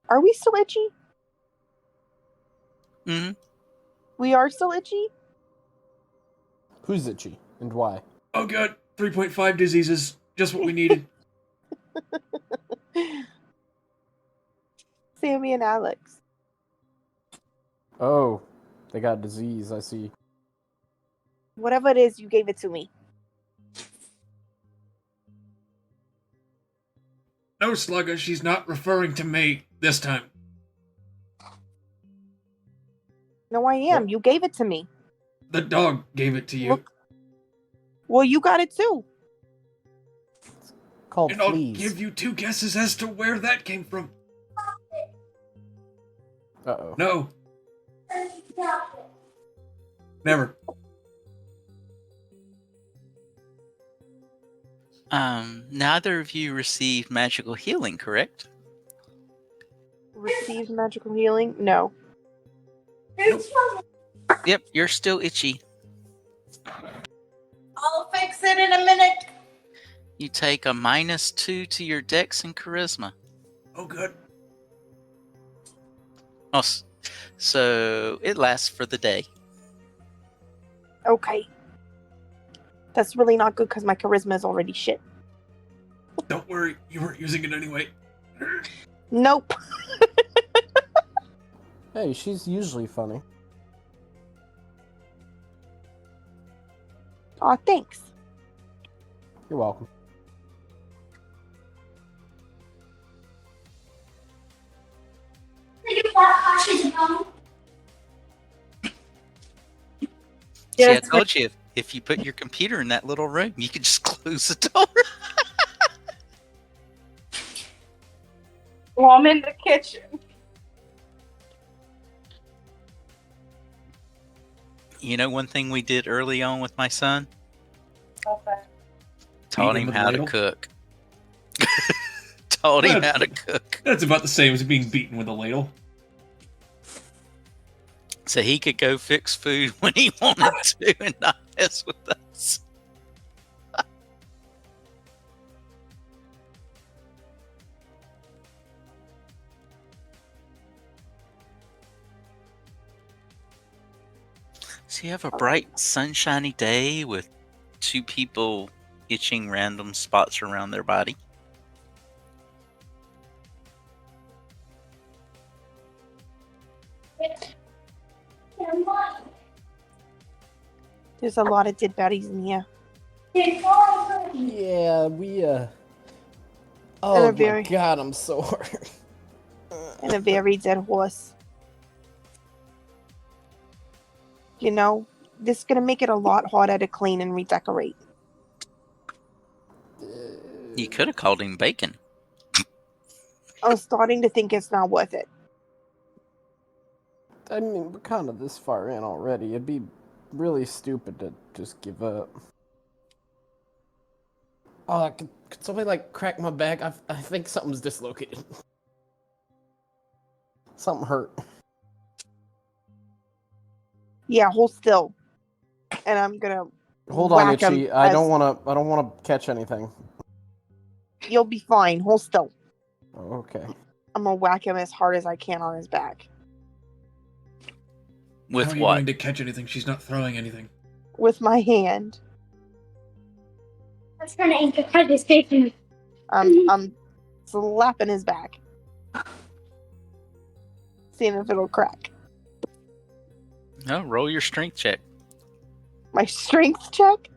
Are we still itchy? Mm-hmm. We are still itchy? Who's itchy and why? Oh god, 3.5 diseases. Just what we needed. Sammy and Alex. Oh, they got disease, I see. Whatever it is, you gave it to me. No, Slugger, she's not referring to me this time. No, I am. What? You gave it to me. The dog gave it to you. Look. Well, you got it too. It's called And I'll fleas. give you 2 guesses as to where that came from. Uh-oh. No. Never. Neither of you received magical healing, correct? Received magical healing? No. Yep, you're still itchy. I'll fix it in a minute. You take a -2 to your dex and charisma. Oh good. Oh, so it lasts for the day. Okay. That's really not good because my charisma is already shit. Don't worry, you weren't using it anyway. Nope. Hey, she's usually funny. Aw, thanks. You're welcome. See, I Yes. told you, if you put your computer in that little room, you could just close the door. Well, I'm in the kitchen. You know one thing we did early on with my son? Okay. Taught Beat him him with how a to ladle? cook. Taught him how to cook. That's about the same as being beaten with a ladle. So he could go fix food when he wanted to and not mess with us. So you have a bright, sunshiny day with 2 people itching random spots around their body. There's a lot of dead bodies in here. Yeah, we, And Oh a my very- god, I'm sore. And a very dead horse. You know, this is going to make it a lot harder to clean and redecorate. You could have called him Bacon. I'm starting to think it's not worth it. I mean, we're kind of this far in already. It'd be really stupid to just give up. Oh, could somebody, like, crack my back? I think something's dislocated. Something hurt. Yeah, hold still. And I'm going to Hold on, whack 'em Itchy. I as- don't want to catch anything. You'll be fine. Hold still. Oh, okay. I'm going to whack him as hard as I can on his back. With How are you what? going to catch anything? She's not throwing anything. With my hand. That's trying to aim to cut his face in. I'm slapping his back. Seeing if it'll crack. No, roll your strength check. My strength check?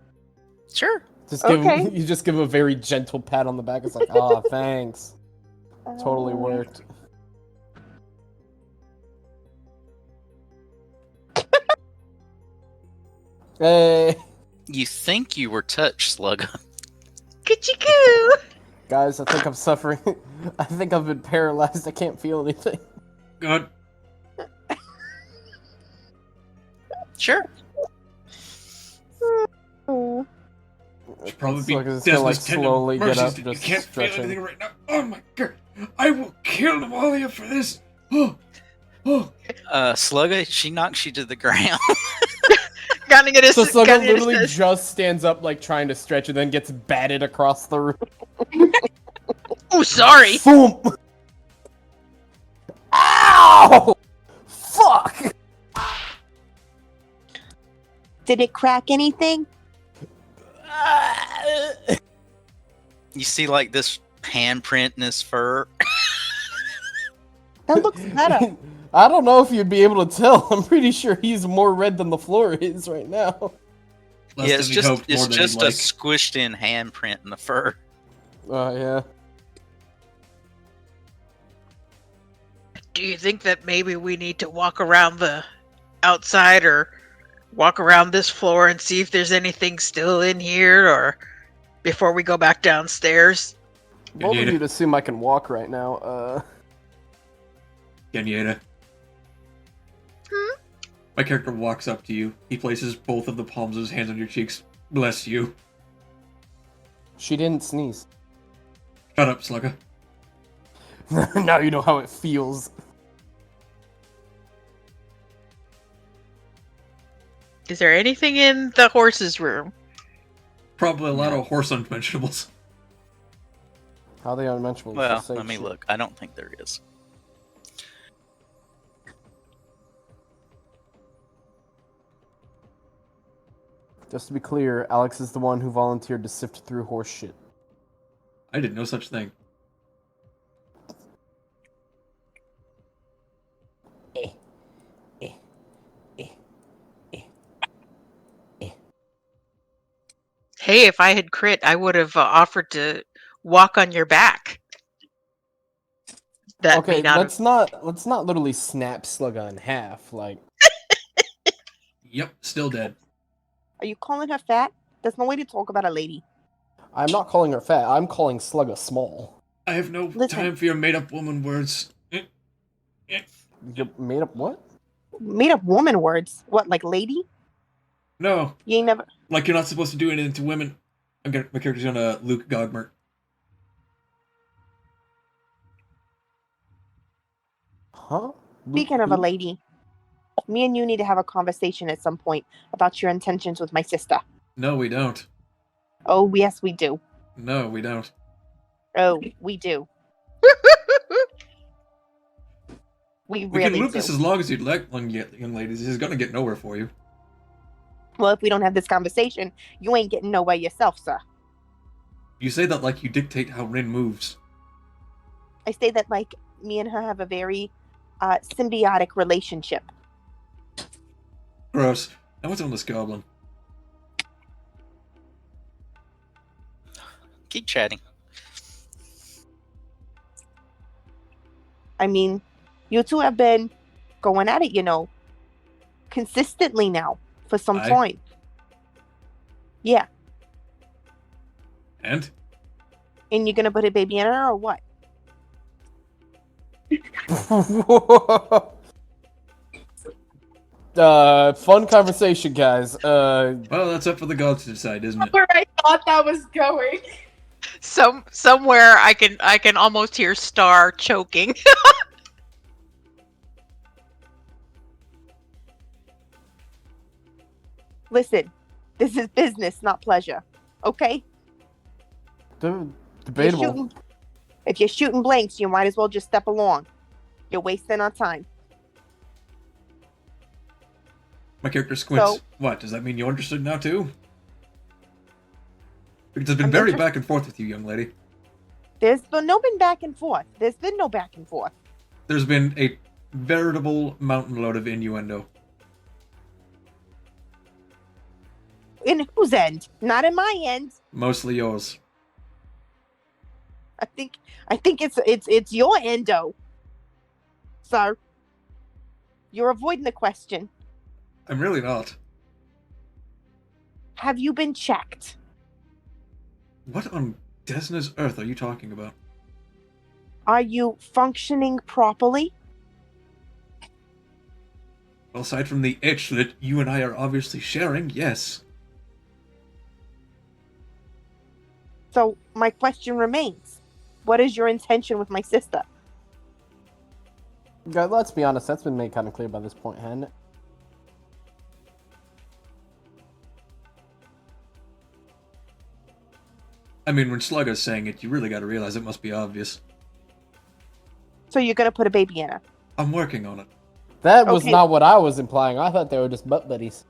Sure. Just give Okay. him, you just give him a very gentle pat on the back. It's like, ah, thanks. Totally Uh, worked. Hey, You think you were touched, Slugger. Ka-chicoo! guys, I think I'm suffering. I think I've been paralyzed. I can't feel anything. God. Sure. Oh, Should probably It's be like it's gonna, like, Desmond's tendon slowly get mercies up, that you just can't feel stretching. anything right now. Oh my god. I will kill all of you for this. Oh. Oh. Slugger, she knocks you to the ground. Gotta get his, So Slugger gotta get his- literally just stands up, like, trying to stretch, and then gets batted across the room. Oh, sorry. Boom! Ow! Fuck! Did it crack anything? You see, like, this handprint in his fur. That looks better. I don't know if you'd be able to tell. I'm pretty sure he's more red than the floor is right now. Less Yeah, than it's he'd just hoped, more than he'd a like. squished in handprint in the fur. Yeah. Do you think that maybe we need to walk around the outside or walk around this floor and see if there's anything still in here or before we go back downstairs? Both of Ganyeta. you'd assume I can walk right now. Ganyeta. My character walks up to you. He places both of the palms of his hands on your cheeks. Bless you. She didn't sneeze. Shut up, Slugger. Now you know how it feels. Is there anything in the horse's room? Probably a lot of horse unmentionables. How they unmentionable? Well, Just say let me shit. look. I don't think there is. Just to be clear, Alex is the one who volunteered to sift through horse shit. I did no such thing. Hey, if I had crit, I would have offered to walk on your back. That Okay, may not let's not literally snap Slugga in half. Like, Yep, still dead. Are you calling her fat? There's no way to talk about a lady. I'm not calling her fat. I'm calling Slugga small. I have no Listen. time for your made-up woman words. You made up what? Made up woman words. What, like lady? No, You ain't never. like you're not supposed to do anything to women. My character's gonna Luke Gogmert. Huh? Speaking of a lady, me and you need to have a conversation at some point about your intentions with my sister. No, we don't. Oh, yes, we do. No, we don't. Oh, we do. We We can really loop do. this as long as you'd like, young ladies. This is gonna get nowhere for you. Well, if we don't have this conversation, you ain't getting nowhere yourself, sir. You say that like you dictate how Rin moves. I say that like me and her have a very symbiotic relationship. Gross. Now what's on this goblin? Keep chatting. I mean, you two have been going at it, you know, consistently now for some Aye. time. Yeah. And? And you're gonna put a baby in her or what? Fun conversation, guys. Well, that's up for the gods to decide, isn't it? Where I thought that was going. somewhere I can almost hear Star choking. Listen, this is business, not pleasure. Okay? Debatable. If you're shooting blanks, you might as well just step along. You're wasting our time. My character squints. So- What, does that mean you're interested now too? Because I've been I'm very interested. back and forth with you, young lady. There's been no back and forth. There's been no back and forth. There's been a veritable mountain load of innuendo. In whose end? Not in my end. Mostly yours. I think it's your endo. Sir. You're avoiding the question. I'm really not. Have you been checked? What on Desna's earth are you talking about? Are you functioning properly? Well, aside from the itch that you and I are obviously sharing, yes. So my question remains. What is your intention with my sister? Guys, let's be honest, that's been made kind of clear by this point, hasn't it? I mean, when Slugga's saying it, you really gotta realize it must be obvious. So you're gonna put a baby in her. I'm working on it. That was Okay. not what I was implying. I thought they were just butt buddies.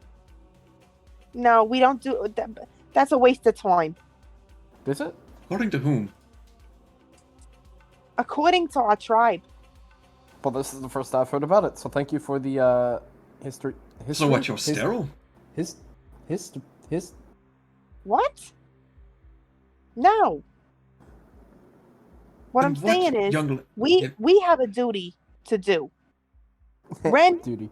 No, we don't do that. That's a waste of time. Is it? According to whom? According to our tribe. Well, this is the first I've heard about it, so thank you for the history. So what, you're sterile? His. What? No. What And I'm saying is, young... we have a duty to do. Ren, Duty.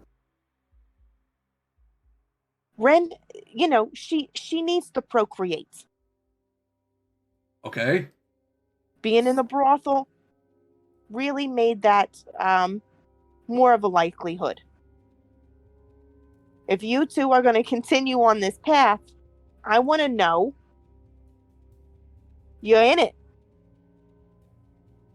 you know, she needs to procreate. Okay. Being in the brothel really made that more of a likelihood. If you two are going to continue on this path, I want to know you're in it.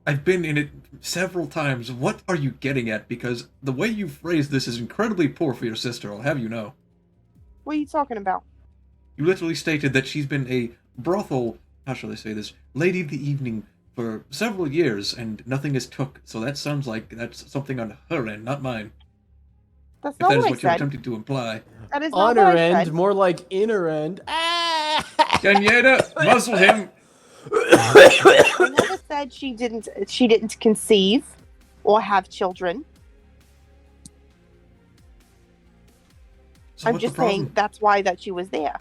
I've been in it several times. What are you getting at? Because the way you phrase this is incredibly poor for your sister, I'll have you know. What are you talking about? You literally stated that she's been a brothel, how shall I say this, lady of the evening for several years, and nothing is took, so that sounds like that's something on her end, not mine. That's If not that is what I what you're said. attempting to imply. That is not On what her I end, said. more like inner end. Ah! Ganyeda, muzzle him! I never said she didn't conceive or have children. So I'm what's the just saying problem? that's why that she was there.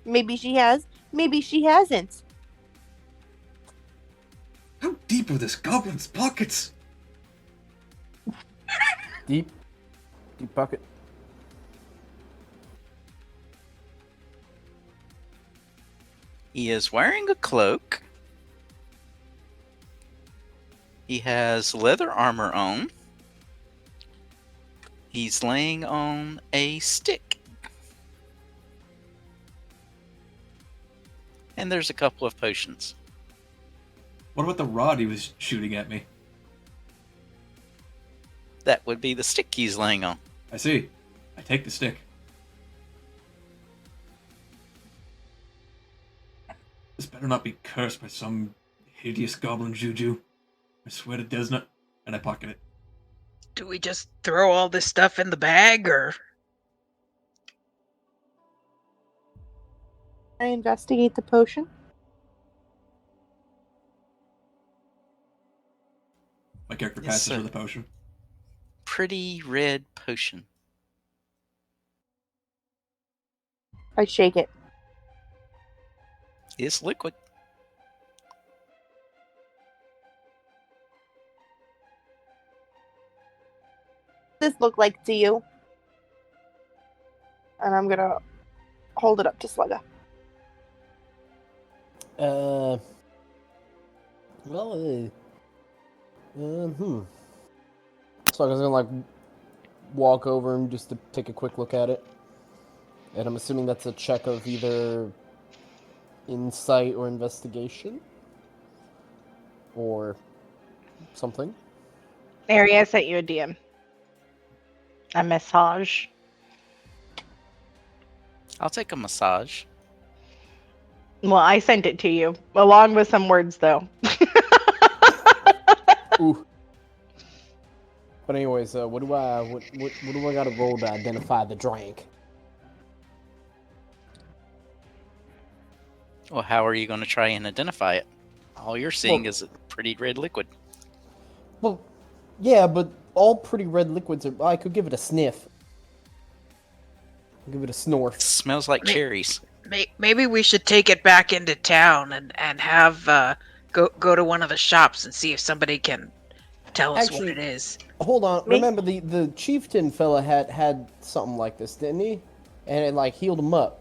Maybe she has, maybe she hasn't. How deep are this goblin's pockets? Deep bucket. He is wearing a cloak. He has leather armor on. He's laying on a stick. And there's a couple of potions. What about the rod he was shooting at me? That would be the stick he's laying on. I see. I take the stick. This better not be cursed by some hideous goblin juju. I swear it does not. And I pocket it. Do we just throw all this stuff in the bag, or I investigate the potion. My character Yes, passes sir. for the potion. Pretty red potion. I shake it. It's liquid. What does this look like to you? And I'm gonna hold it up to Slugger. Well, So I was gonna like walk over and just to take a quick look at it, and I'm assuming that's a check of either insight or investigation, or something. Airee, I sent you a DM. A massage. I'll take a massage. Well, I sent it to you, along with some words, though. Ooh. But anyways, what do I gotta roll to identify the drink? Well, how are you going to try and identify it? All you're seeing is a pretty red liquid. Well, yeah, but all pretty red liquids are. I could give it a sniff. Give it a snort. It smells like cherries. maybe we should take it back into town and have go to one of the shops and see if somebody can tell us what Actually- it is. Hold on. Me? Remember the chieftain fella had something like this, didn't he? And it like healed him up.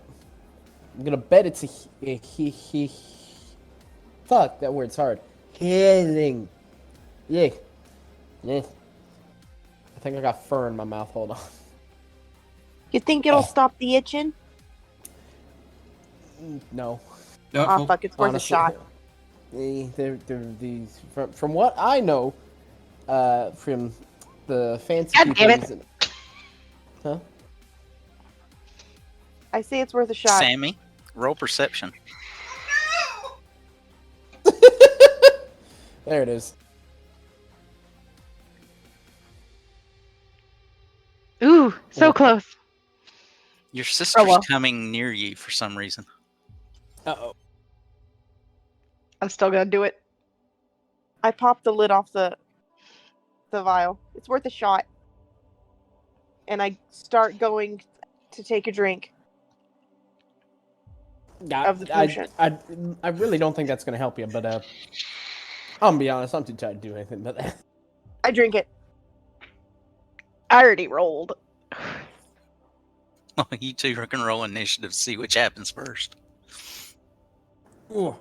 I'm gonna bet it's he. Fuck, that word's hard. Healing. Yeah. I think I got fur in my mouth. Hold on. You think it'll stop the itching? No. Oh, Doubtful. fuck, it's worth Honestly, a shot. These from what I know, from the fancy God damn it. peoples. Huh? I say it's worth a shot. Sammy, roll perception. There it is. So close. Your sister's well. coming near you for some reason. Uh-oh. I'm still gonna do it. I popped the lid off the vial. It's worth a shot. And I start going to take a drink of the potion. I really don't think that's gonna help you, but I'm gonna be honest, I'm too tired to do anything but that. I drink it. I already rolled. Oh, you two can roll initiative to see which happens first. Ooh.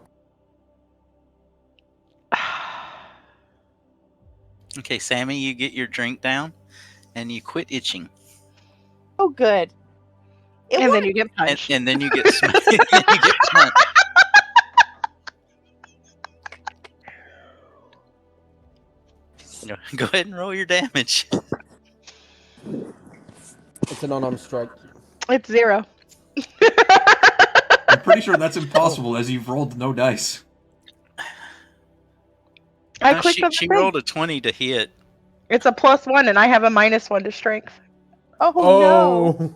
Okay, Sammy, you get your drink down, and you quit itching. Oh, good. And then you get punched. And then you get smacked. You get punched. Go ahead and roll your damage. It's an unarmed strike. It's 0. I'm pretty sure that's impossible as you've rolled no dice. I No, clicked on the she thing. rolled a 20 to hit. It's a +1, and I have a -1 to strength. Oh, no.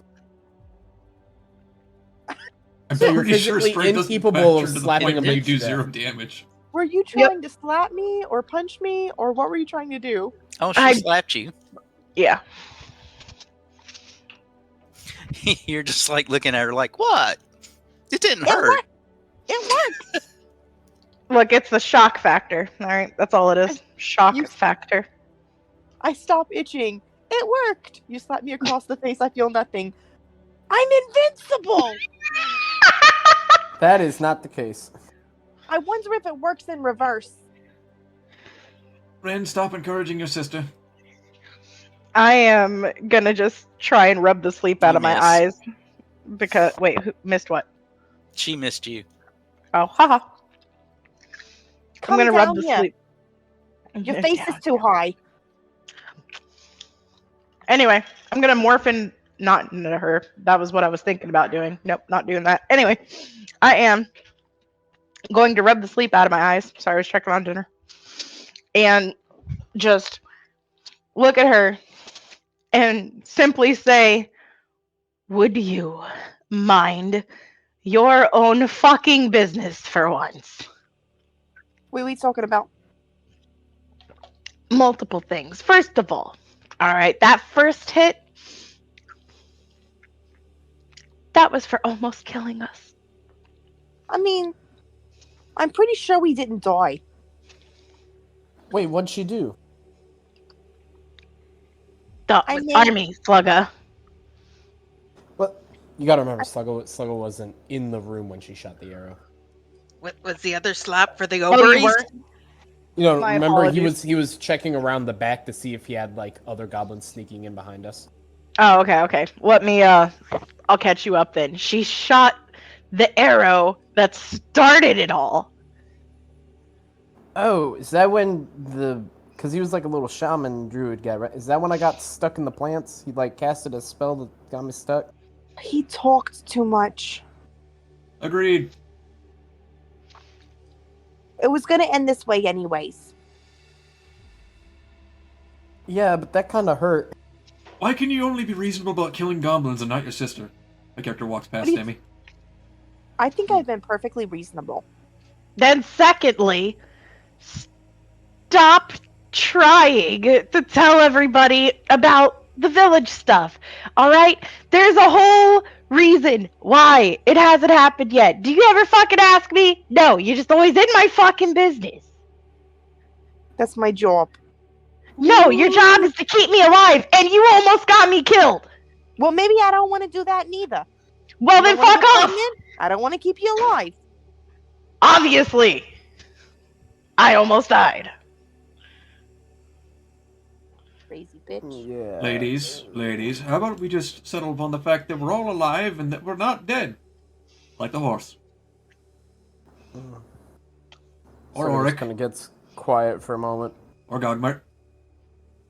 I'm So you're pretty sure physically strength doesn't incapable factor of into the slapping point a where you bitch do to 0 death. damage. Were you trying to slap me or punch me, or what were you trying to do? Oh, she I- slapped you. Yeah. You're just like looking at her like, what? It didn't It hurt. worked. It worked. Look, it's the shock factor. All right, that's all it is. Shock You- factor. I stop itching. It worked. You slap me across the face. I feel nothing. I'm invincible. That is not the case. I wonder if it works in reverse. Ren, stop encouraging your sister. I am gonna just try and rub the sleep out You of my miss. eyes. Because, wait, who missed what? She missed you. Oh, haha. Come I'm gonna down rub the here. sleep. Your face is too high. Anyway, I'm gonna morph in, not into her. That was what I was thinking about doing. Nope, not doing that. Anyway, I am going to rub the sleep out of my eyes. Sorry, I was checking on dinner. And just look at her and simply say, would you mind your own fucking business for once? What are we talking about? Multiple things. First of all right, that first hit, that was for almost killing us. I mean, I'm pretty sure we didn't die. Wait, what'd she do? The I mean- army, Slugga. What? You gotta remember, Sluggo wasn't in the room when she shot the arrow. What was the other slap for the Oh, you ovaries? weren't? You know, My remember apologies. he was checking around the back to see if he had like other goblins sneaking in behind us. Oh, okay. Let me, I'll catch you up then. She shot the arrow that started it all. Oh, is that when because he was like a little shaman druid guy, right? Is that when I got stuck in the plants? He like casted a spell that got me stuck? He talked too much. Agreed. It was going to end this way anyways. Yeah, but that kind of hurt. Why can you only be reasonable about killing goblins and not your sister? My character walks past What do you- Sammy. I think I've been perfectly reasonable. Then secondly, stop trying to tell everybody about the village stuff. Alright? There's a whole reason why it hasn't happened yet. Do you ever fucking ask me? No, you're just always in my fucking business. That's my job. No, your job is to keep me alive, and you almost got me killed. Well, maybe I don't want to do that neither. Well, You then don't wanna fuck get off. pregnant? I don't want to keep you alive. Obviously. I almost died. Crazy bitch. Yeah. Ladies, how about we just settle upon the fact that we're all alive and that we're not dead? Like the horse. Or Auric. kind of gets quiet for a moment. Or Gogmart.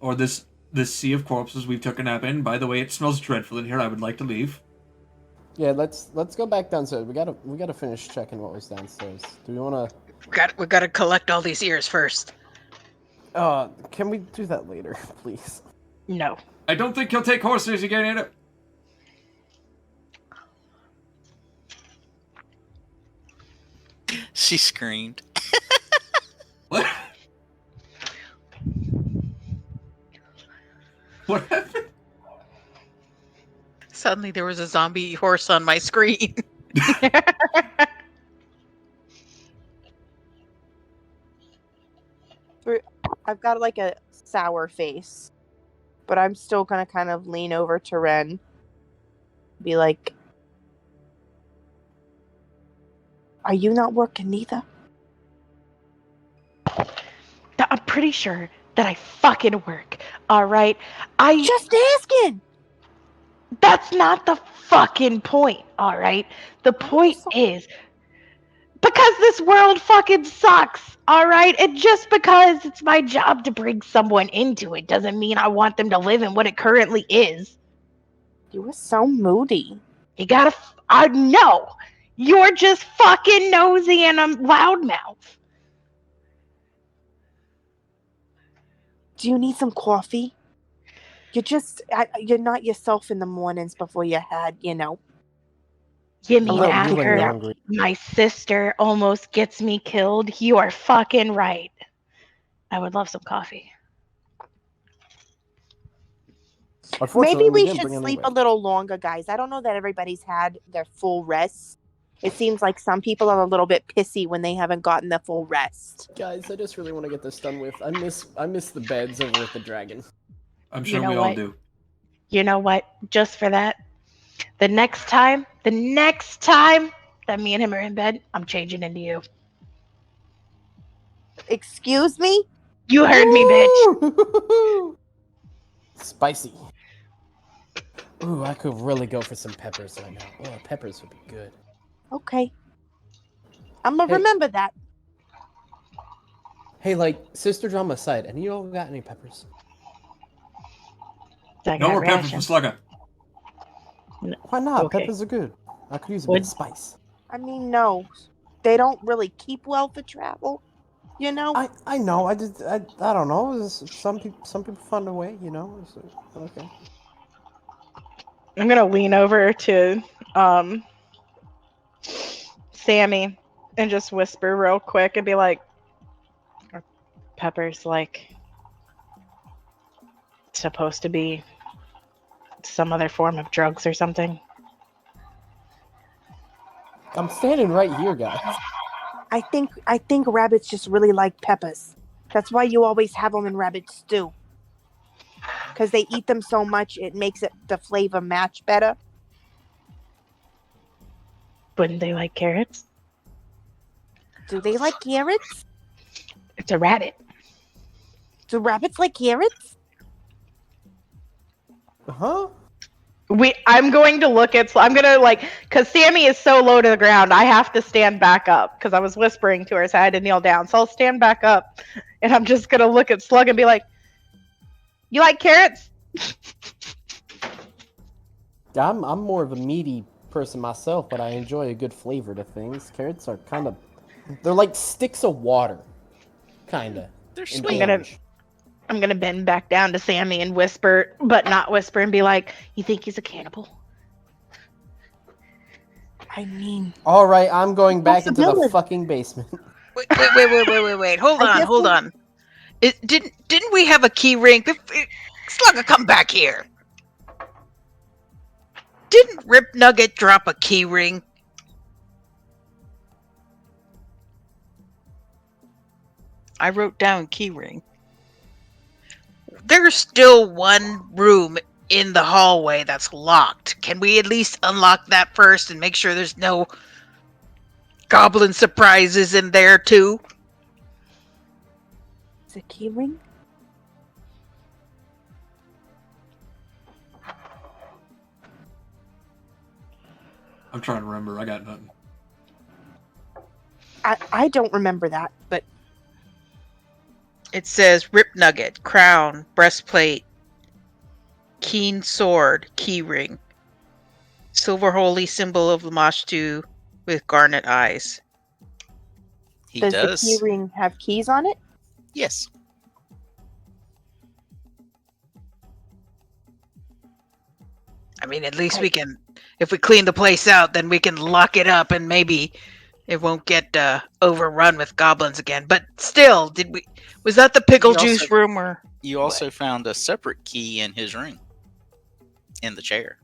Or this sea of corpses we've took a nap in. By the way, it smells dreadful in here. I would like to leave. Yeah, let's go back downstairs. We gotta finish checking what was downstairs. Do we wanna? We gotta collect all these ears first. Can we do that later, please? No. I don't think he'll take horses again either. She screamed. What? What happened? Suddenly there was a zombie horse on my screen. I've got like a sour face, but I'm still gonna kind of lean over to Ren, be like, "Are you not working neither?" I'm pretty sure that I fucking work. All right, I Just asking. That's not the fucking point, all right? The point is because this world fucking sucks, all right? And just because it's my job to bring someone into it doesn't mean I want them to live in what it currently is. You were so moody. You gotta, I know. You're just fucking nosy and a loudmouth. Do you need some coffee? You're not yourself in the mornings before you had, You a mean little you when you're after hungry. my sister almost gets me killed? You are fucking right. I would love some coffee. Unfortunately, Maybe we didn't should bring any sleep with a little longer, guys. I don't know that everybody's had their full rest. It seems like some people are a little bit pissy when they haven't gotten their full rest. Guys, I just really want to get this done with. I miss the beds over at the Dragon. I'm You sure know we all what? do. You know what? Just for that, the next time that me and him are in bed, I'm changing into you. Excuse me? You heard me, bitch. Spicy. Ooh, I could really go for some peppers right now. Oh, peppers would be good. Okay. I'm gonna Hey. remember that. Hey, like, sister drama aside, and you don't got any peppers? I No got more peppers ration. for Slugger. Why not? Okay. Peppers are good. I could use a bit Would- of spice. I mean, no. They don't really keep well for travel. I know. I don't know. Some people find a way. Okay. I'm gonna lean over to Sammy and just whisper real quick and be like, "Are peppers like supposed to be some other form of drugs or something?" I'm standing right here, guys. I think rabbits just really like peppers. That's why you always have them in rabbit stew. Because they eat them so much, it makes the flavor match better. Wouldn't they like carrots? Do they like carrots? It's a rabbit. Do rabbits like carrots? Huh? I'm going to look at. I'm gonna because Sammy is so low to the ground. I have to stand back up because I was whispering to her, so I had to kneel down. So I'll stand back up, and I'm just gonna look at Slug and be like, "You like carrots?" I'm more of a meaty person myself, but I enjoy a good flavor to things. Carrots are they're like sticks of water, kinda. They're in sweet. orange. I'm gonna bend back down to Sammy and whisper, but not whisper, and be like, "You think he's a cannibal?" I mean, All right, I'm going back into the Possibility. fucking basement. Wait. Hold I on, guess on. Didn't we have a key ring? Slugger, come back here. Didn't Rip Nugget drop a key ring? I wrote down key ring. There's still one room in the hallway that's locked. Can we at least unlock that first and make sure there's no goblin surprises in there too? it's a key ring. I'm trying to remember. I got nothing. I don't remember that, but It says Rip Nugget, crown, breastplate, keen sword, keyring, silver holy symbol of Lamashtu with garnet eyes. He does does. the key ring have keys on it? Yes. I mean, at least we can, if we clean the place out, then we can lock it up and maybe it won't get overrun with goblins again. But still, was that the pickle juice room or? You also found a separate key in his room. In the chair.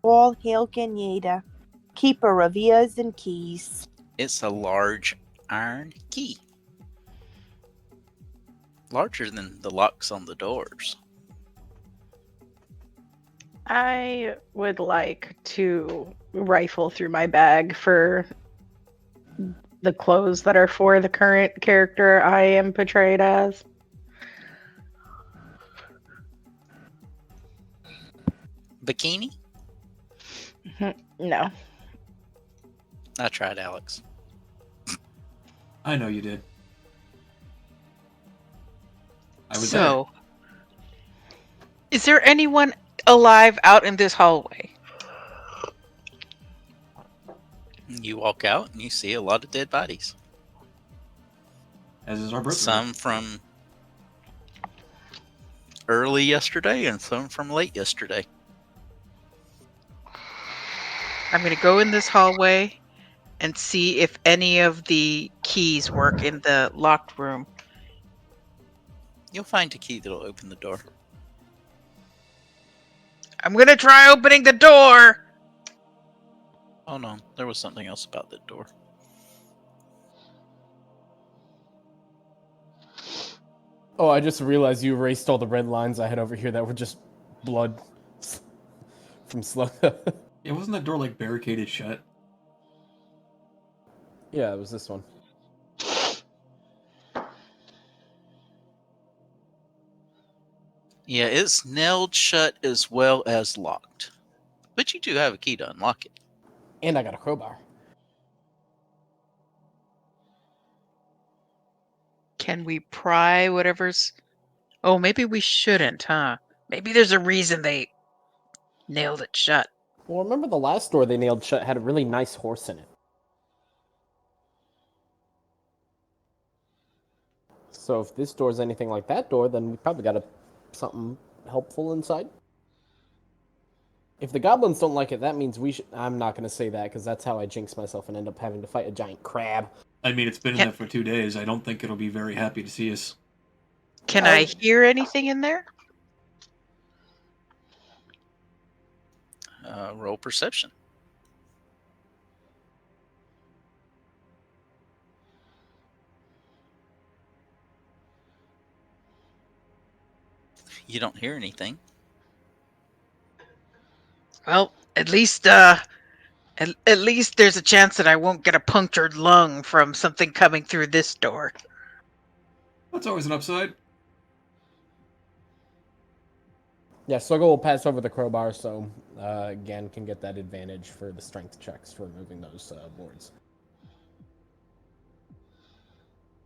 All hail Ganyeda, keeper of ears and keys. It's a large iron key. Larger than the locks on the doors. I would like to rifle through my bag for the clothes that are for the current character I am portrayed as. Bikini? No. I tried, Alex. I know you did. I was So, is there anyone alive out in this hallway? You walk out and you see a lot of dead bodies. there, as is our birthday. Some from early yesterday and some from late yesterday. I'm going to go in this hallway and see if any of the keys work in the locked room. You'll find a key that'll open the door. I'm going to try opening the door! Oh no, there was something else about that door. Oh, I just realized you erased all the red lines I had over here that were just blood from slow. Yeah, wasn't that door like barricaded shut? Yeah, it was this one. Yeah, it's nailed shut as well as locked. But you do have a key to unlock it. And I got a crowbar. Can we pry whatever's... Oh, maybe we shouldn't, huh? Maybe there's a reason they nailed it shut. Well, remember the last door they nailed shut had a really nice horse in it. So if this door's anything like that door, then we probably got something helpful inside. If the goblins don't like it, that means we should... I'm not going to say that, because that's how I jinx myself and end up having to fight a giant crab. I mean, it's been in there for 2 days. I don't think it'll be very happy to see us. Can I hear anything in there? Roll perception. You don't hear anything. Well, at least there's a chance that I won't get a punctured lung from something coming through this door. That's always an upside. Yeah, Sluggo will pass over the crowbar, so again can get that advantage for the strength checks for moving those boards.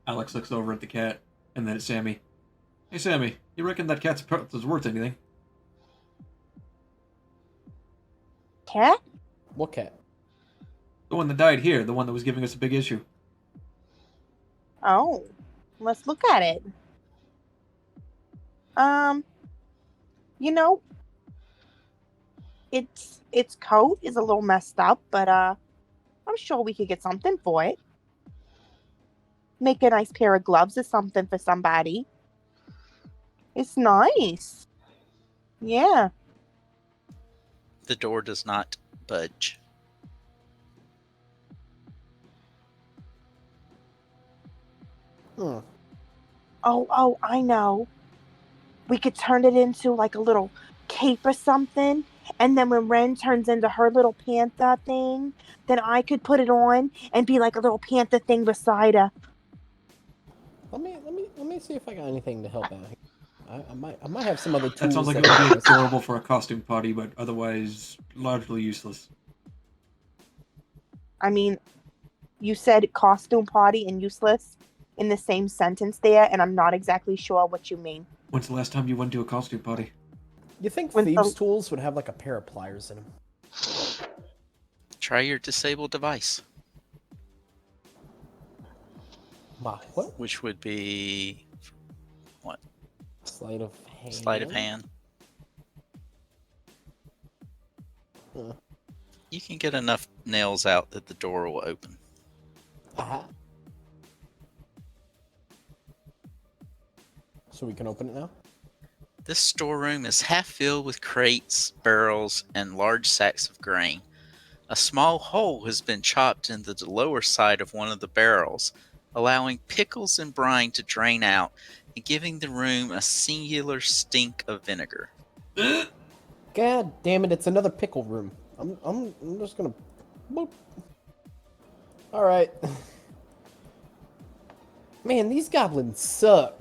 Alex looks over at the cat, and then at Sammy. Hey, Sammy, you reckon that cat's is worth anything? Cat? What cat? The one that died here, the one that was giving us a big issue. Oh, let's look at it. You know, its coat is a little messed up, but I'm sure we could get something for it. Make a nice pair of gloves or something for somebody. It's nice. Yeah. The door does not budge. Hmm. Oh, I know. We could turn it into like a little cape or something. And then when Ren turns into her little panther thing, then I could put it on and be like a little panther thing beside her. Let me see if I got anything to help out here. I might have some other tools. That sounds like it would be adorable for a costume party, but otherwise largely useless. I mean, you said costume party and useless in the same sentence there, and I'm not exactly sure what you mean. When's the last time you went to a costume party? You think When thieves' tools would have like a pair of pliers in them? Try your disable device, Wow, what? which would be Sleight of hand. Sleight of hand. Huh. You can get enough nails out that the door will open. Aha. So we can open it now? This storeroom is half filled with crates, barrels, and large sacks of grain. A small hole has been chopped into the lower side of one of the barrels, allowing pickles and brine to drain out and giving the room a singular stink of vinegar. God damn it, it's another pickle room. I'm just gonna boop. Alright. Man, these goblins suck.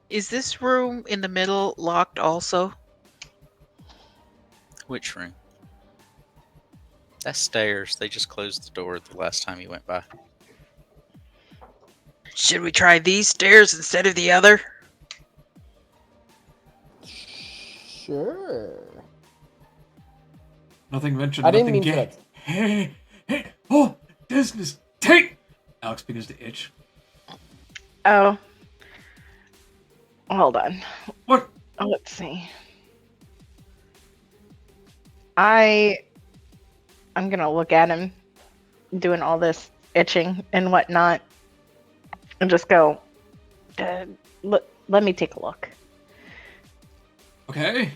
Is this room in the middle locked also? Which room? That's stairs. They just closed the door the last time you went by. Should we try these stairs instead of the other? Sure. Nothing ventured, I didn't nothing mean for gained. that. Hey, hey, oh, business, take! Alex begins to itch. Oh. Hold on. What? Oh, let's see. I'm gonna look at him doing all this itching and whatnot and just go, let me take a look. Okay.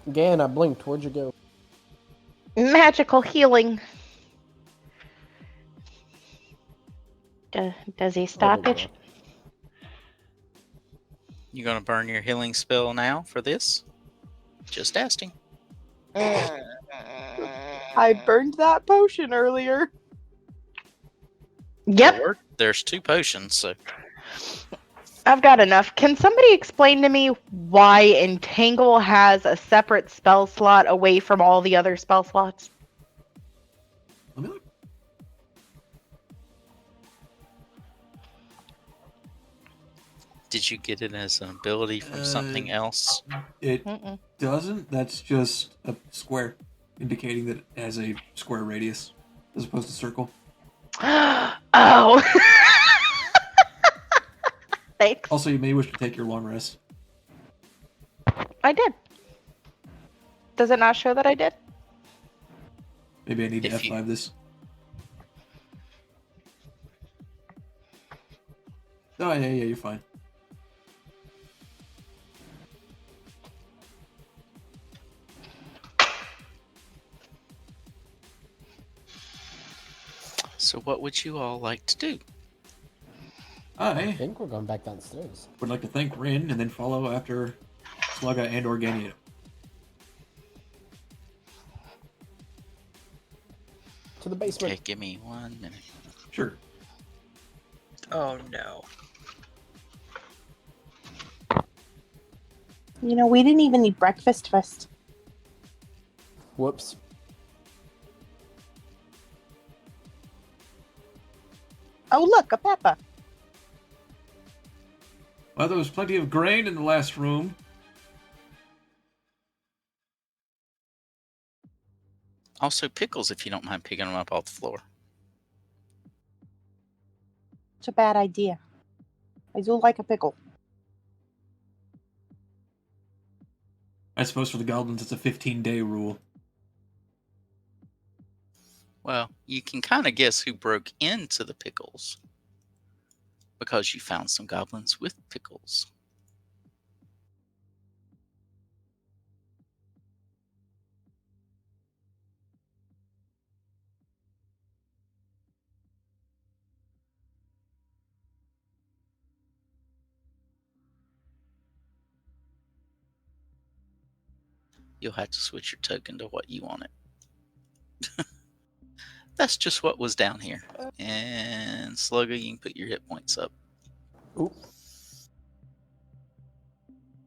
Again, I blinked. Where'd you go? Magical healing. Does he stop there you itching? You gonna burn your healing spell now for this? Just asking. I burned that potion earlier. Yep, Or there's 2 potions, so I've got enough. Can somebody explain to me why Entangle has a separate spell slot away from all the other spell slots? Let me look. did you get it as an ability from something else? It Mm-mm. doesn't. That's just a square, indicating that it has a square radius, as opposed to circle. Oh. Thanks. Also, you may wish to take your long rest. I did. Does it not show that I did? Maybe I need to If you- F5 this. Oh, yeah, you're fine. So what would you all like to do? I I think we're going back downstairs. would like to thank Rin and then follow after Slugga and Organia. To the basement. Okay, give me 1 minute. Sure. Oh no. You know, we didn't even eat breakfast first. Whoops. Oh, look, a pepper. Well, there was plenty of grain in the last room. Also pickles if you don't mind picking them up off the floor. It's a bad idea. I do like a pickle. I suppose for the goblins it's a 15-day rule. Well, you can kind of guess who broke into the pickles. Because you found some goblins with pickles. You'll have to switch your token to what you want it. That's just what was down here. And Slugger, you can put your hit points up. Oop.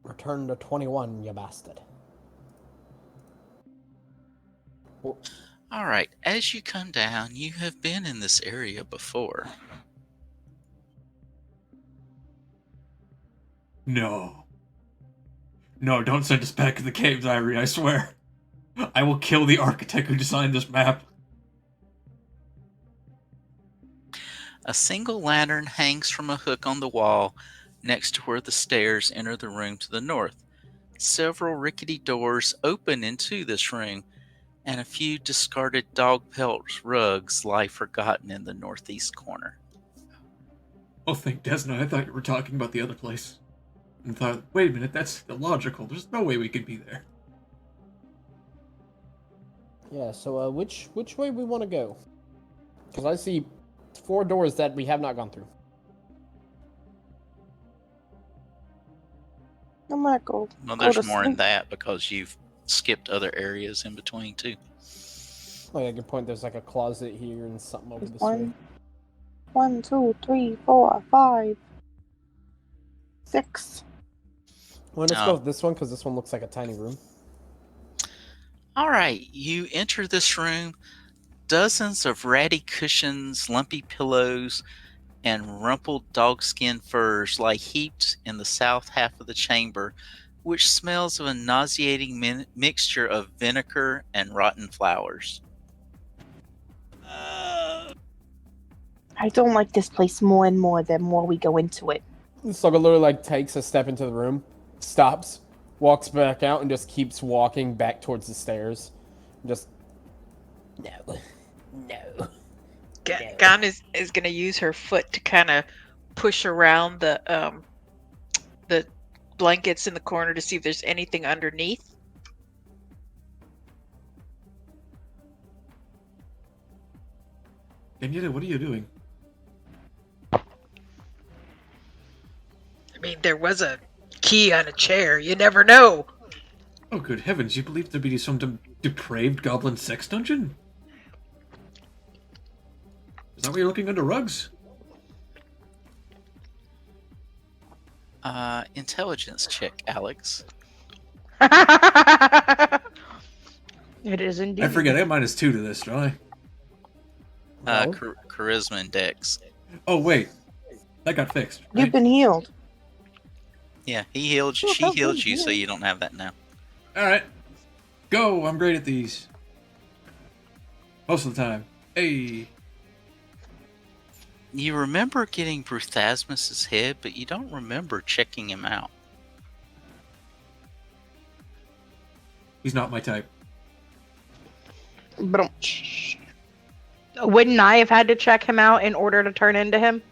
Return to 21, you bastard. Oh, All right, as you come down, you have been in this area before. No. No, don't send us back to the caves, Airee, I swear. I will kill the architect who designed this map. A single lantern hangs from a hook on the wall next to where the stairs enter the room to the north. Several rickety doors open into this room, and a few discarded dog pelt rugs lie forgotten in the northeast corner. Oh, thank Desna, I thought you were talking about the other place. And thought, wait a minute, that's illogical. There's no way we could be there. Yeah, so which way we want to go? Because I see 4 doors that we have not gone through. I'm gonna go. Well, go there's to more in sleep. that because you've skipped other areas in between too. Oh yeah, good point. There's like a closet here and something over There's this way. 1, 2, 3, 4, 5, 6. Well, let's Oh. go with this one because this one looks like a tiny room. All right, you enter this room. Dozens of ratty cushions, lumpy pillows, and rumpled dogskin furs lie heaped in the south half of the chamber, which smells of a nauseating mixture of vinegar and rotten flowers. I don't like this place more and more the more we go into it. Slugger literally like takes a step into the room, stops, walks back out, and just keeps walking back towards the stairs. Just no. Gon is gonna use her foot to kind of push around the blankets in the corner to see if there's anything underneath. Daniela, what are you doing? I mean, there was a key on a chair. You never know. Oh, good heavens, you believe there be some depraved goblin sex dungeon? Is that why you're looking under rugs? Intelligence check, Alex. It is indeed. I forget, I have -2 to this, don't I? No. Charisma and Dex. Oh, wait. That got fixed. You've Right? been healed. Yeah, he healed you. She healed you, so you don't have that now. Alright. Go! I'm great at these. Most of the time. Hey! You remember getting Bruthasmus's head, but you don't remember checking him out. He's not my type. Brunch. Wouldn't I have had to check him out in order to turn into him?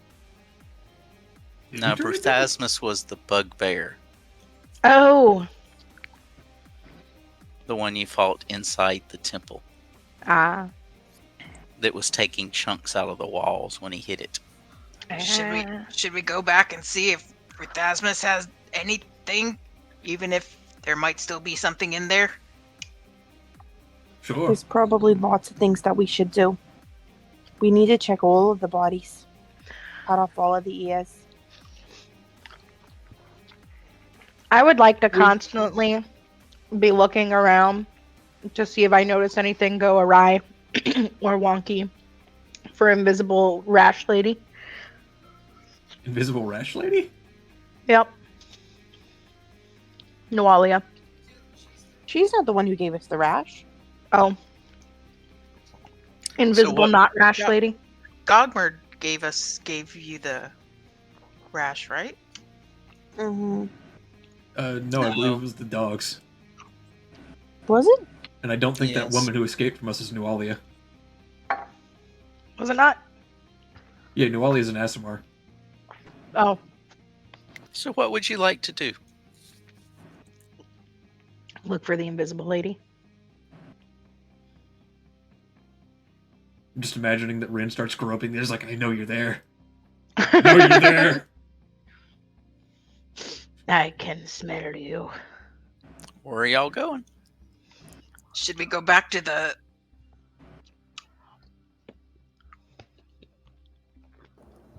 Did No, you turn into- Bruthasmus was the bugbear, Oh. the one you fought inside the temple Ah. that was taking chunks out of the walls when he hit it. Should we go back and see if Ruthasmus has anything, even if there might still be something in there? Sure. There's probably lots of things that we should do. We need to check all of the bodies. Cut off all of the ears. I would like to constantly be looking around to see if I notice anything go awry or wonky for Invisible Rash Lady. Invisible Rash Lady? Yep. Noalia. She's not the one who gave us the rash. Oh. Invisible what- Not Rash Yeah. Lady. Gogmerd gave you the rash, right? Mm-hmm. No, I believe it was the dogs. Was it? And I don't think that Yes. woman who escaped from us is Nualia. Was it not? Yeah, Nualia is an Asimar. Oh. So what would you like to do? Look for the Invisible Lady. I'm just imagining that Rin starts groping. There's like, I know you're there. I know you're there. I can smell you. Where are y'all going? Should we go back to the...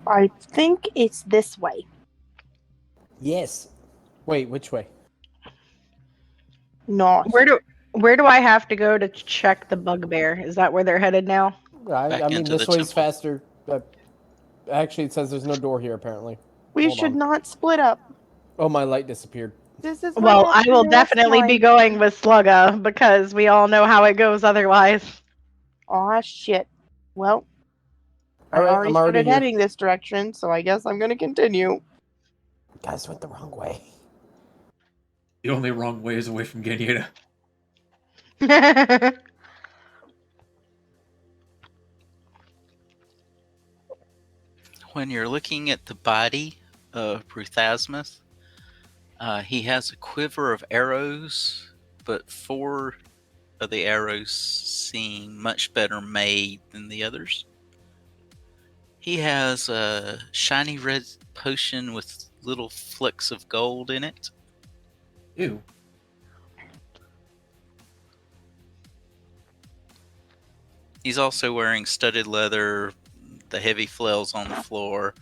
I think it's this way. Yes. Wait, which way? North. Where do I have to go to check the bugbear? Is that where they're headed now? Back I mean, into this the way's temple. faster. Actually, it says there's no door here, apparently. We Hold should on. not split up. Oh, my light disappeared. This is Well, right I after will the definitely rest be line. going with Slugga because we all know how it goes otherwise. Aw, shit. Well, I All right, already I'm already started here. heading this direction, so I guess I'm gonna continue. You guys went the wrong way. The only wrong way is away from Ganyeta. When you're looking at the body of Bruthasmus, he has a quiver of arrows, but 4 of the arrows seem much better made than the others. He has a shiny red potion with little flecks of gold in it. Ew. He's also wearing studded leather, the heavy flails on the floor.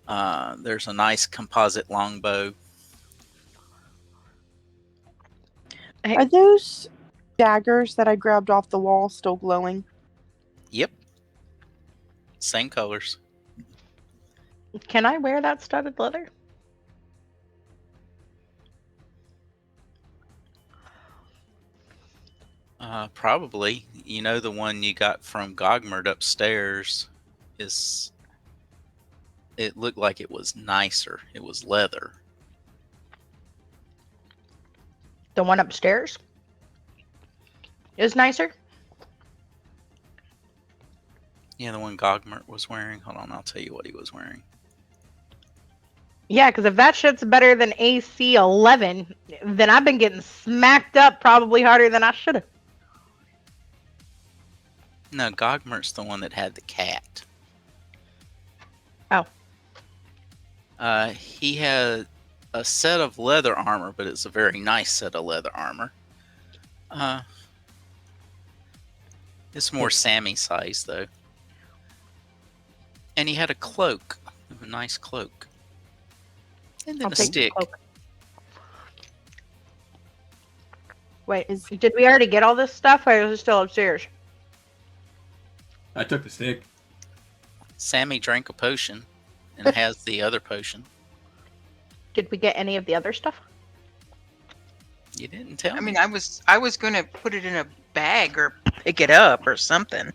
There's a nice composite longbow. Are those daggers that I grabbed off the wall still glowing? Yep. Same colors. Can I wear that studded leather? Probably. You know, the one you got from Gogmert upstairs is. It looked like it was nicer. It was leather. The one upstairs is nicer. Yeah, the one Gogmert was wearing. Hold on, I'll tell you what he was wearing. Yeah, because if that shit's better than AC 11, then I've been getting smacked up probably harder than I should have. No, Gogmert's the one that had the cat. Oh. He had a set of leather armor, but it's a very nice set of leather armor. It's more Sammy size, though. And he had a cloak. A nice cloak. And then I'll a take the stick. cloak. Wait, did we already get all this stuff, or is it still upstairs? I took the stick. Sammy drank a potion and has the other potion. Did we get any of the other stuff? You didn't tell me. I mean, I was gonna put it in a bag or pick it up or something.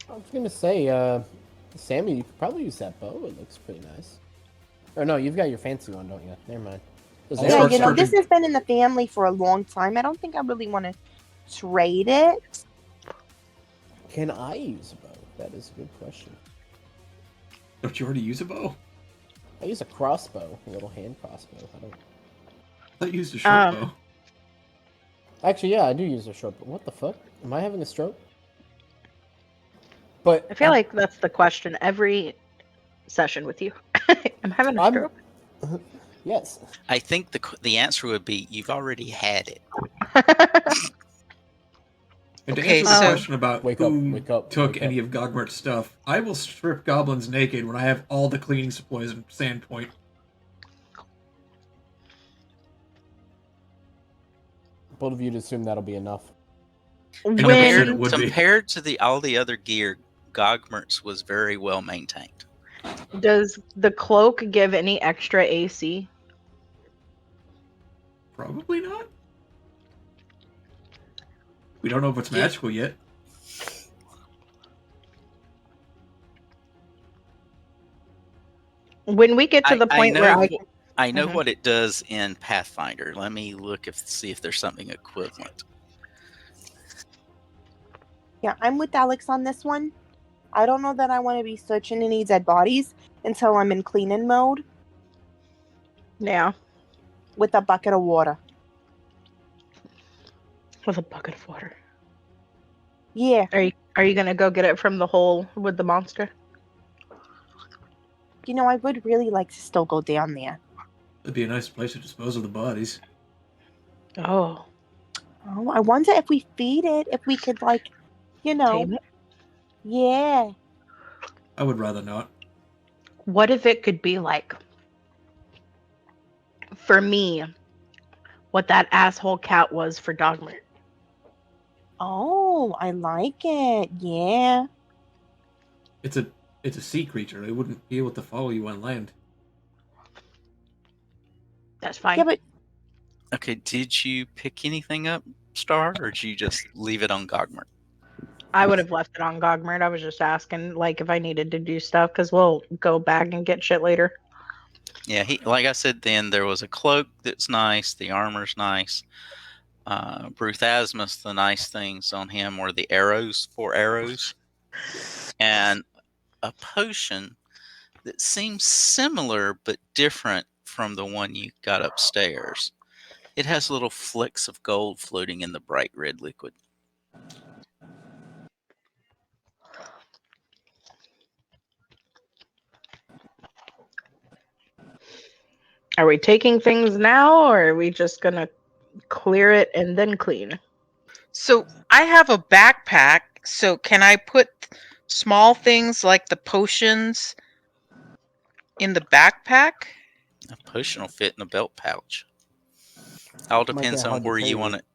I was gonna say, Sammy, you could probably use that bow. It looks pretty nice. Or no, you've got your fancy one, don't you? Never mind. Was I'll there- Yeah, start you know, this searching. has been in the family for a long time. I don't think I really want to trade it. Can I use a bow? That is a good question. Don't you already use a bow? I use a crossbow, a little hand crossbow. I don't. I thought you used a short bow. Actually, yeah, I do use a short bow. What the fuck? Am I having a stroke? But I feel like that's the question every session with you. I'm having a I'm- stroke. yes. I think the answer would be you've already had it. And to Okay, answer the so- question about Wake up, who wake up, took wake any up. of Gogmert's stuff, I will strip goblins naked when I have all the cleaning supplies and Sandpoint. Both of you to assume that'll be enough. And it When would be. Compared to all the other gear, Gogmert's was very well maintained. does the cloak give any extra AC? Probably not. We don't know if it's Yeah. magical yet. When we get to the point where I know Mhm. what it does in Pathfinder. Let me look see if there's something equivalent. Yeah, I'm with Alex on this one. I don't know that I want to be searching any dead bodies until I'm in cleaning mode yeah, with a bucket of water. with a bucket of water. Yeah, Are you gonna go get it from the hole with the monster? you know, I would really like to still go down there. It'd be a nice place to dispose of the bodies. Oh, Oh, I wonder if we feed it, if we could, like, you know, tame it? yeah. I would rather not. What if it could be like, for me, what that asshole cat was for Dogmert? Oh, I like it. Yeah. It's a sea creature. It wouldn't be able to follow you on land. That's fine. Yeah, but Okay, did you pick anything up, Star, or did you just leave it on Gogmert? I would have left it on Gogmert. I was just asking, like, if I needed to do stuff, because we'll go back and get shit later. Yeah, like I said then, there was a cloak that's nice. The armor's nice. Bruthasmus, the nice things on him were the arrows, 4 arrows, and a potion that seems similar but different from the one you got upstairs. It has little flecks of gold floating in the bright red liquid. Are we taking things now, or are we just gonna clear it and then clean? So I have a backpack. So can I put small things like the potions in the backpack? A potion will fit in a belt pouch. All Might depends get on hard to where you want carry. it.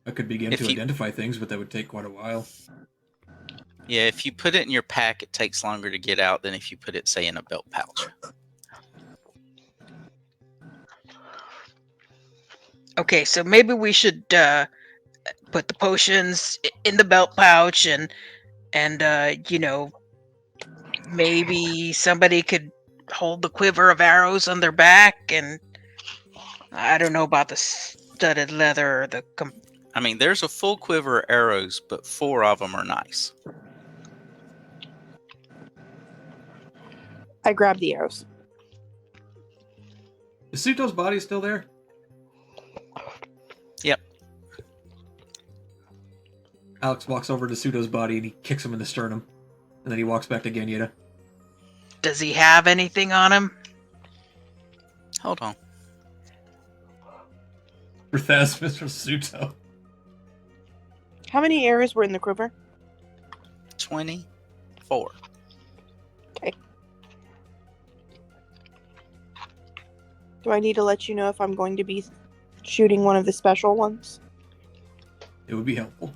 I could begin If to you- identify things, but that would take quite a while. Yeah, if you put it in your pack, it takes longer to get out than if you put it, say, in a belt pouch. Okay, so maybe we should put the potions in the belt pouch, and maybe somebody could hold the quiver of arrows on their back, and I don't know about the studded leather or the I mean, there's a full quiver of arrows, but 4 of them are nice. I grabbed the arrows. Is Suto's body still there? Yep. Alex walks over to Suto's body and he kicks him in the sternum. And then he walks back to Ganyeta. Does he have anything on him? Hold on. Bruthasmus for Suto. How many arrows were in the quiver? 24. Do I need to let you know if I'm going to be shooting one of the special ones? It would be helpful.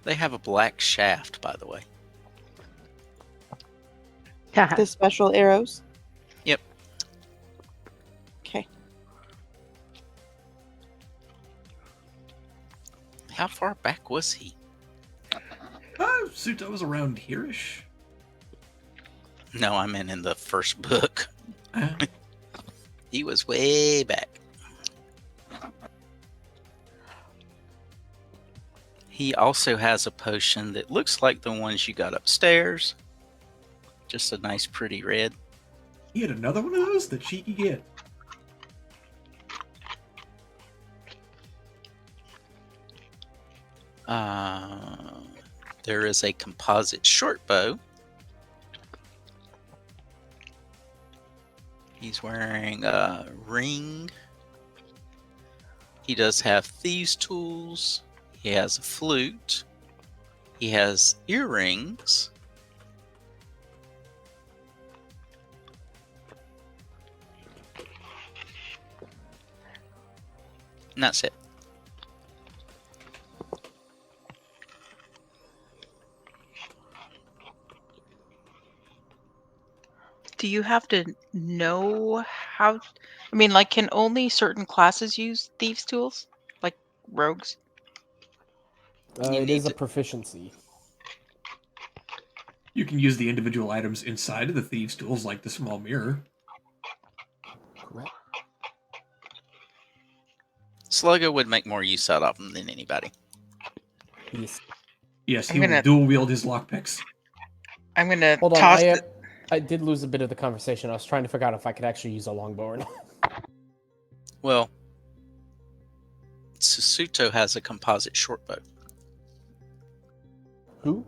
They have a black shaft, by the way. The special arrows? Yep. Okay. How far back was he? Suto was around here-ish. No, I meant in the first book. He was way back. He also has a potion that looks like the ones you got upstairs. Just a nice, pretty red. He had another one of those? The cheeky git. There is a composite short bow. He's wearing a ring. He does have thieves' tools. He has a flute. He has earrings. And that's it. Do you have to know how? I mean, like, can only certain classes use thieves' tools? Like rogues? You It need is a to- proficiency. You can use the individual items inside of the thieves' tools, like the small mirror. Correct. Sluggo would make more use out of them than anybody. Yes. Yes, I'm he will gonna- dual wield his lockpicks. I'm gonna Hold on, toss I, it. I did lose a bit of the conversation. I was trying to figure out if I could actually use a longbow or not. Well, Susuto has a composite short bow. Who?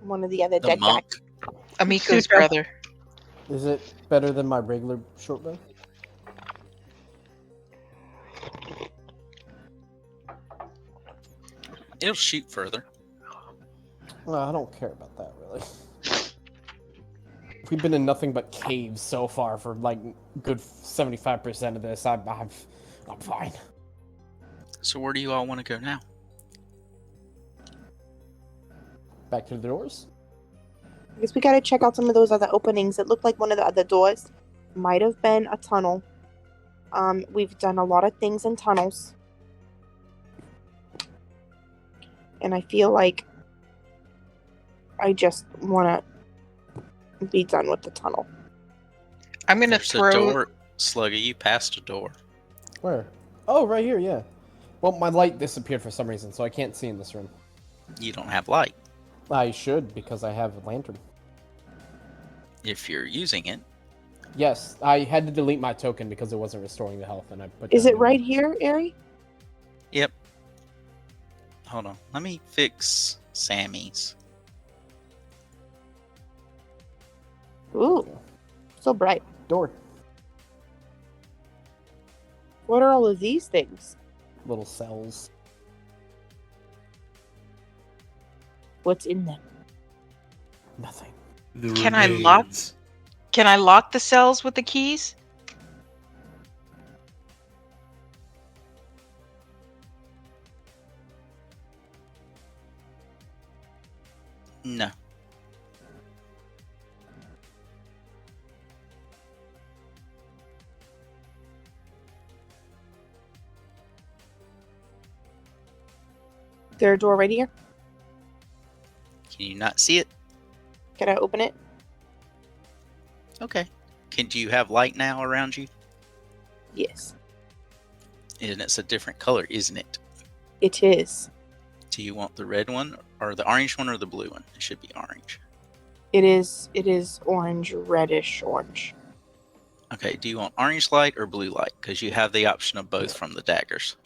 One of the other The dead monk. guys. Amiko's Super. brother. Is it better than my regular short bow? It'll shoot further. Well, I don't care about that, really. We've been in nothing but caves so far for, like, good 75% of this. I'm fine. So where do you all want to go now? back to the doors. I guess we gotta check out some of those other openings. It looked like one of the other doors might have been a tunnel. We've done a lot of things in tunnels. And I feel like I just want to be done with the tunnel. I'm gonna There's a throw. door. Slugger, you passed a door. Where? Oh, right here, yeah. Well, my light disappeared for some reason, so I can't see in this room. You don't have light. I should, because I have a lantern. If you're using it, Yes, I had to delete my token because it wasn't restoring the health, and I put. Is down it the- right here, Airee? yep. Hold on. Let me fix Sammy's. Ooh, so bright. Door? What are all of these things? Little cells. What's in them? Nothing. The Can I lock- remains. Can I lock the cells with the keys? No. There a door right here? Can you not see it? Can I open it? Okay. Do you have light now around you? Yes, And it's a different color, isn't it? it is. Do you want the red one or the orange one or the blue one? It should be orange. It is orange, reddish orange. Okay, do you want orange light or blue light? Because you have the option of both from the daggers.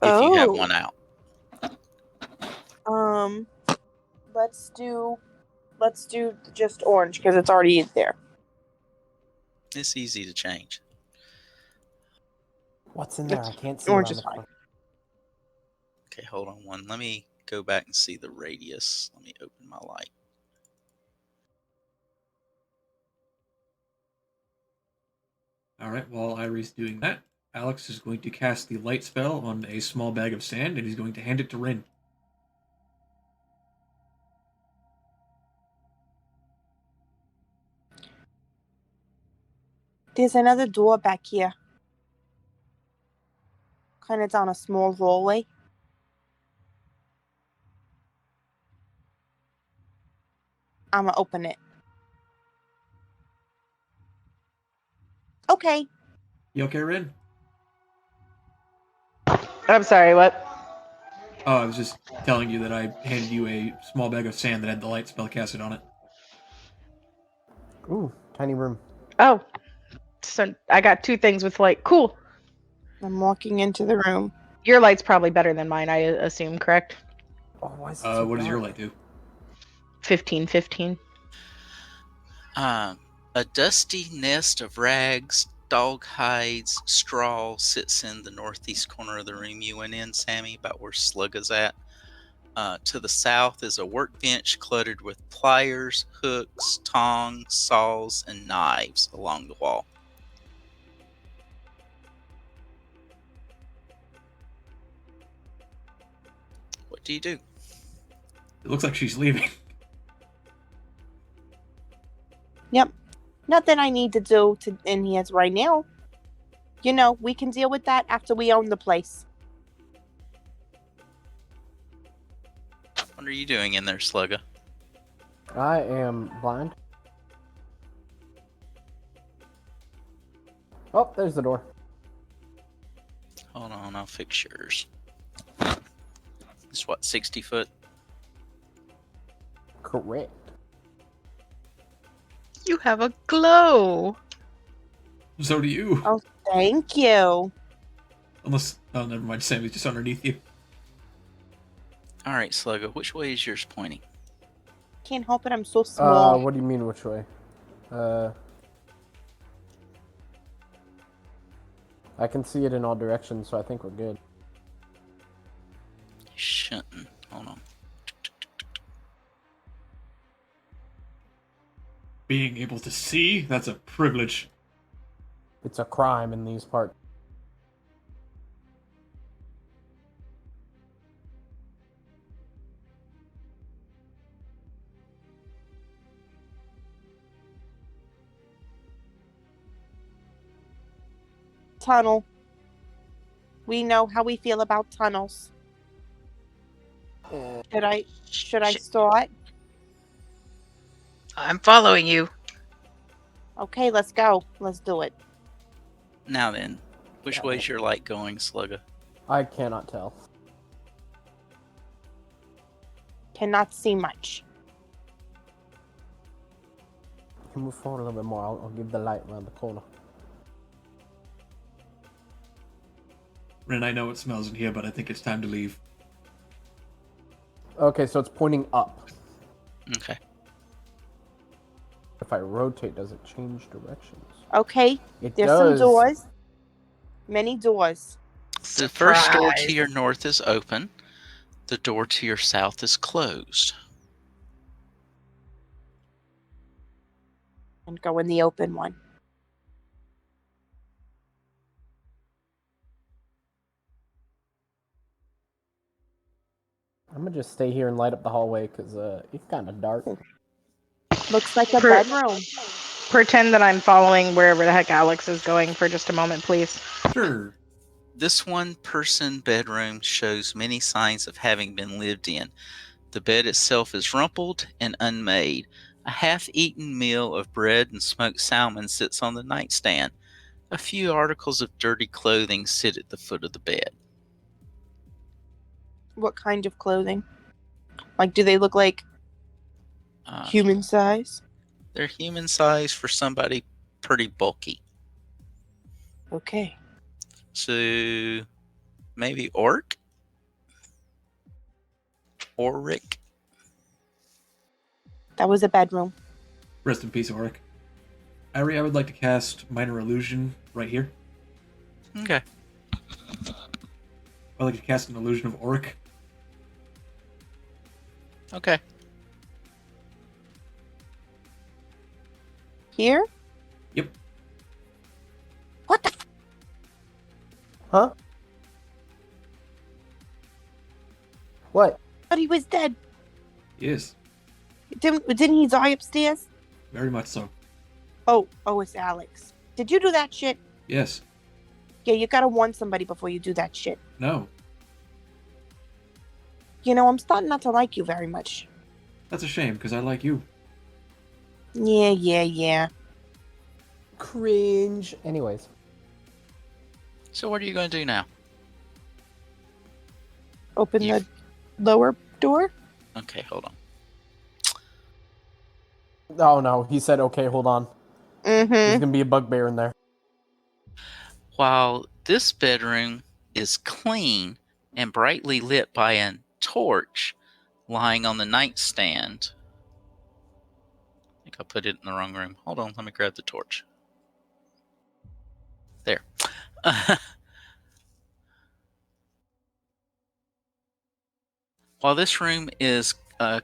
If Oh. you have one out. Let's do just orange because it's already there. It's easy to change. What's in there? It's- I can't see. orange around is the fine. corner. Okay, hold on one. Let me go back and see the radius. Let me open my light. Alright, while Iree's doing that, Alex is going to cast the light spell on a small bag of sand and he's going to hand it to Rin. There's another door back here. Kind of down a small hallway. I'm gonna open it. Okay. You okay, Rin? I'm sorry, what? Oh, I was just telling you that I handed you a small bag of sand that had the light spell casted on it. Ooh, tiny room. Oh. So I got two things with light. Cool. I'm walking into the room. Your light's probably better than mine, I assume, correct? Oh, why is it so What does your dark? light do? 15. A dusty nest of rags, dog hides, straw sits in the northeast corner of the room you went in, Sammy, about where Slugga's at. To the south is a workbench cluttered with pliers, hooks, tongs, saws, and knives along the wall. What do you do? It looks like she's leaving. Yep. Nothing I need to do to in here right now. You know, we can deal with that after we own the place. What are you doing in there, Slugga? I am blind. Oh, there's the door. Hold on, I'll fix yours. It's what, 60 foot? Correct. You have a glow. So do you. Oh, thank you. Unless, oh, never mind. Sammy's just underneath you. Alright, Slugga, which way is yours pointing? Can't help it. I'm so small. What do you mean which way? I can see it in all directions, so I think we're good. Shouldn't. Hold on. Being able to see? That's a privilege. It's a crime in these parts. Tunnel. We know how we feel about tunnels. Should I start? I'm following you. Okay, let's go. Let's do it. Now then, which way's your light going, Slugga? I cannot tell. Cannot see much. You can move forward a little bit more. I'll give the light around the corner. Ren, I know it smells in here, but I think it's time to leave. Okay, so it's pointing up. Okay. If I rotate, does it change directions? Okay, It there's does. some doors. Many doors. The first door to Surprise. your north is open. The door to your south is closed. And go in the open one. I'm gonna just stay here and light up the hallway because it's kind of dark. Looks like a Per- bedroom. Pretend that I'm following wherever the heck Alex is going for just a moment, please. Sure. This one-person bedroom shows many signs of having been lived in. The bed itself is rumpled and unmade. A half-eaten meal of bread and smoked salmon sits on the nightstand. A few articles of dirty clothing sit at the foot of the bed. What kind of clothing? Like, do they look like human size? They're human size for somebody pretty bulky. Okay. So, maybe Orc? Oric? That was a bedroom. Rest in peace, Auric. Airee, I would like to cast Minor Illusion right here. Okay. I'd like to cast an illusion of Auric. Okay. Here? Yep. What the? Huh? What? Thought he was dead. Yes, Didn't he die upstairs? very much so. Oh, it's Alex. Did you do that shit? Yes. Yeah, you gotta warn somebody before you do that shit. No. You know, I'm starting not to like you very much. That's a shame, because I like you. Yeah. Cringe. Anyways. So what are you going to do now? Open You- the lower door? Okay, hold on. Oh no, he said, okay, hold on. There's Mm-hmm. gonna be a bugbear in there. While this bedroom is clean and brightly lit by a torch lying on the nightstand. I think I put it in the wrong room. Hold on, let me grab the torch. There. While this room is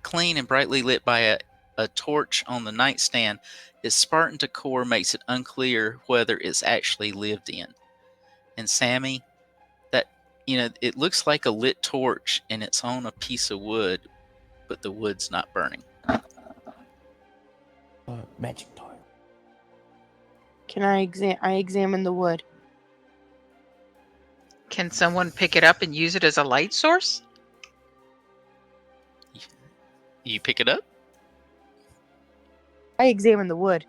clean and brightly lit by a torch on the nightstand, its Spartan decor makes it unclear whether it's actually lived in. And Sammy, that it looks like a lit torch and it's on a piece of wood, but the wood's not burning. Magic toy. Can I examine the wood? Can someone pick it up and use it as a light source? You pick it up. I examine the wood.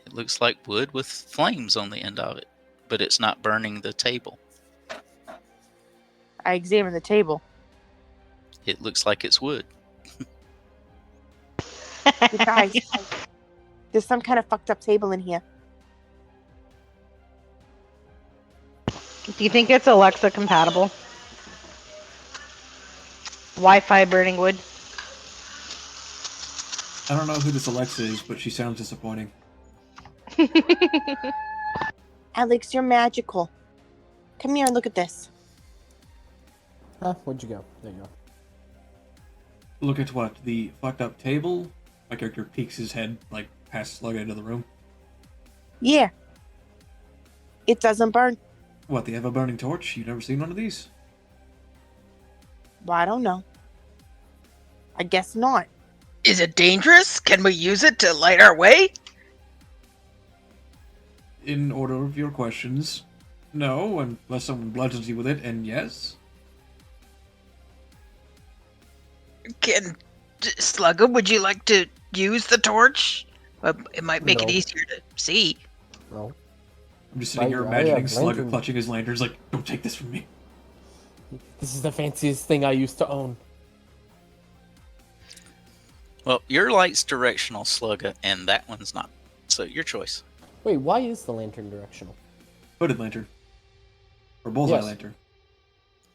It looks like wood with flames on the end of it, but it's not burning the table. I examine the table. It looks like it's wood. You guys, there's some kind of fucked up table in here. Do you think it's Alexa compatible? Wi-Fi burning wood. I don't know who this Alexa is, but she sounds disappointing. Alex, you're magical. Come here and look at this. Huh? Where'd you go? There you go. Look at what? The fucked up table? My character peeks his head, like, past Slugga into the room. Yeah. It doesn't burn. What, they have a burning torch? You've never seen one of these? Well, I don't know. I guess not. Is it dangerous? Can we use it to light our way? in order of your questions, no, unless someone bludgeons you with it, and yes. Slugger, would you like to use the torch? It might make it No. easier to see. No. I'm just sitting here I imagining have Slugger lantern. clutching his lanterns like, don't take this from me. This is the fanciest thing I used to own. Well, your light's directional, Slugger, and that one's not. So your choice. Wait, why is the lantern directional? Hooded lantern. Or bullseye Yes. lantern.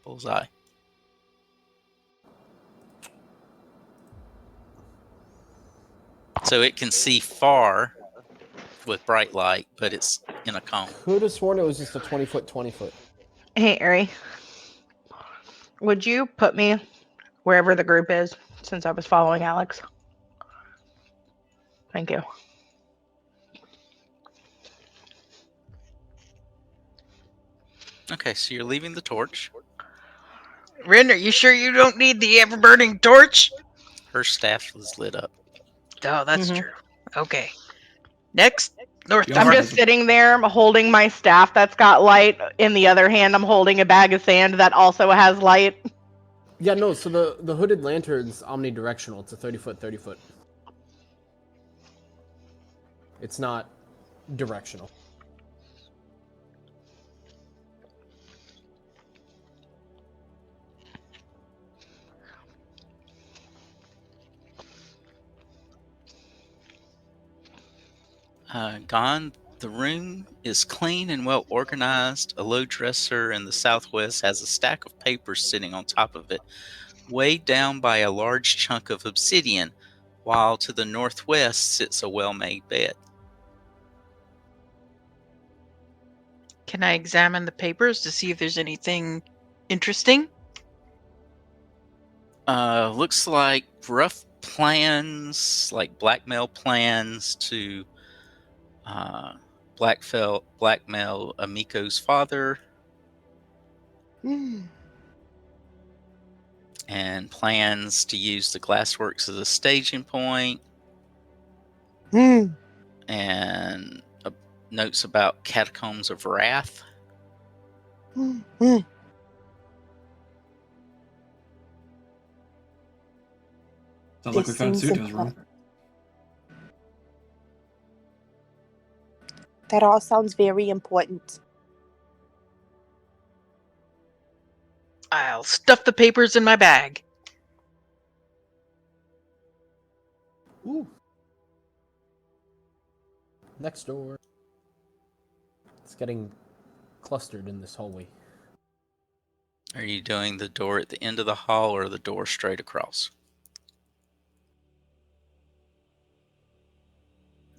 Bullseye. So it can see far with bright light, but it's in a cone. Could have sworn it was just a 20-foot, 20-foot. Hey, Airee. Would you put me wherever the group is, since I was following Alex? Thank you. Okay, so you're leaving the torch. Ren, are you sure you don't need the ever-burning torch? Her staff was lit up. Oh, that's Mhm. true. Okay. Next, north Yeah, to I'm Alright. just sitting there holding my staff that's got light. In the other hand, I'm holding a bag of sand that also has light. Yeah, no, so the hooded lantern's omnidirectional. It's a 30-foot, 30-foot. It's not directional. Gone. The room is clean and well organized. A low dresser in the southwest has a stack of papers sitting on top of it, weighed down by a large chunk of obsidian, while to the northwest sits a well-made bed. Can I examine the papers to see if there's anything interesting? Looks like rough plans, like blackmail plans to blackmail Amiko's father, Hmm. and plans to use the glassworks as a staging point, Hmm. and notes about catacombs of wrath. Hmm. Hmm. Sounds like This we found seems Suto's room. important. That all sounds very important. I'll stuff the papers in my bag. Ooh. Next door. It's getting clustered in this hallway. Are you doing the door at the end of the hall or the door straight across?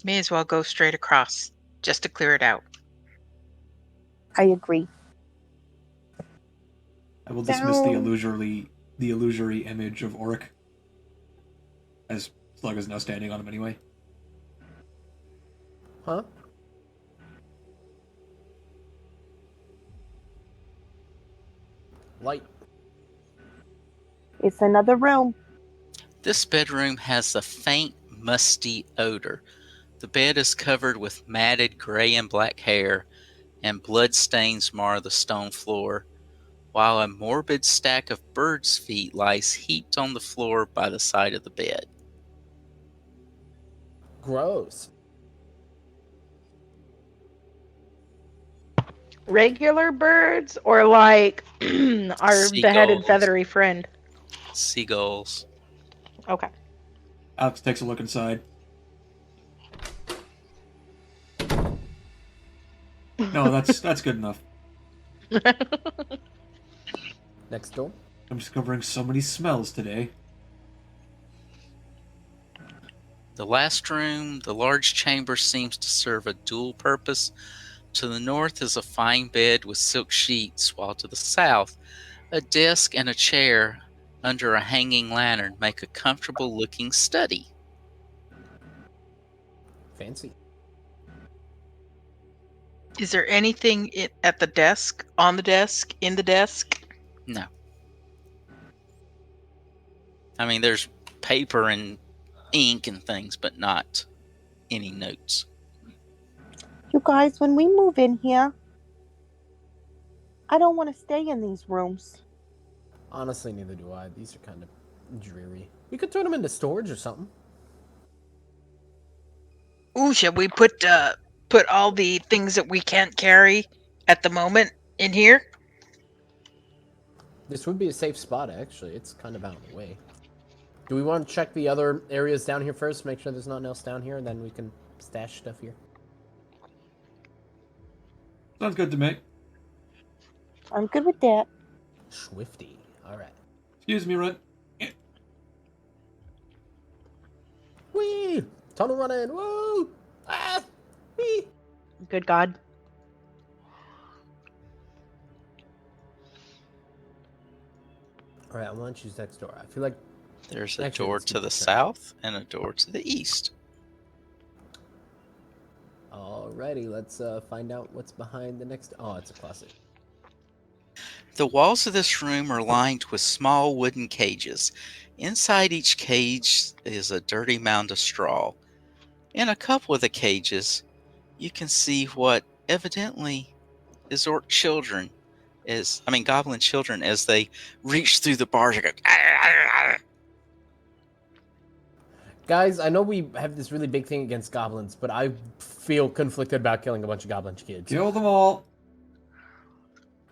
May as well go straight across, just to clear it out. I agree. I will dismiss the Down. illusory image of Auric, as Slug is now standing on him anyway. Huh? Light. It's another room. This bedroom has a faint, musty odor. The bed is covered with matted gray and black hair, and bloodstains mar the stone floor, while a morbid stack of birds' feet lies heaped on the floor by the side of the bed. Gross. Regular birds or like our beheaded Seagulls. feathery friend? Seagulls. Okay. Alex takes a look inside. No, that's good enough. Next door. I'm discovering so many smells today. The last room, the large chamber, seems to serve a dual purpose. To the north is a fine bed with silk sheets, while to the south, a desk and a chair under a hanging lantern make a comfortable looking study. Fancy. Is there anything at the desk, on the desk, in the desk? No. I mean, there's paper and ink and things, but not any notes. You guys, when we move in here, I don't want to stay in these rooms. Honestly, neither do I. These are kind of dreary. We could turn them into storage or something. Ooh, should we put all the things that we can't carry at the moment in here? This would be a safe spot, actually. It's kind of out of the way. Do we want to check the other areas down here first, make sure there's nothing else down here, and then we can stash stuff here? Sounds good to me. I'm good with that. Swifty. All right. Excuse me, Red. Whee! Tunnel running! Woo! Ah! Whee! Good God. All right, I want to choose next door. I feel like There's a Actually, door let's to keep the it checked. south and a door to the east. Alrighty, let's find out what's behind the next. Oh, it's a closet. The walls of this room are lined with small wooden cages. Inside each cage is a dirty mound of straw. In a couple of the cages, you can see what evidently is goblin children as they reach through the bars and go. Guys, I know we have this really big thing against goblins, but I feel conflicted about killing a bunch of goblin kids. Kill them all.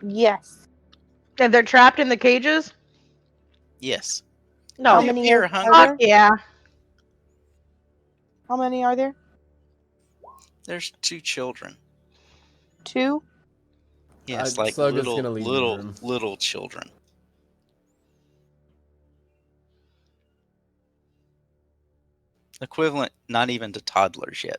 Yes. And they're trapped in the cages? Yes. No. How many You're are hungry. Fuck there? yeah. How many are there? There's 2 children. 2? Yes, like Slugger's gonna leave the room. little children. Equivalent, not even to toddlers yet.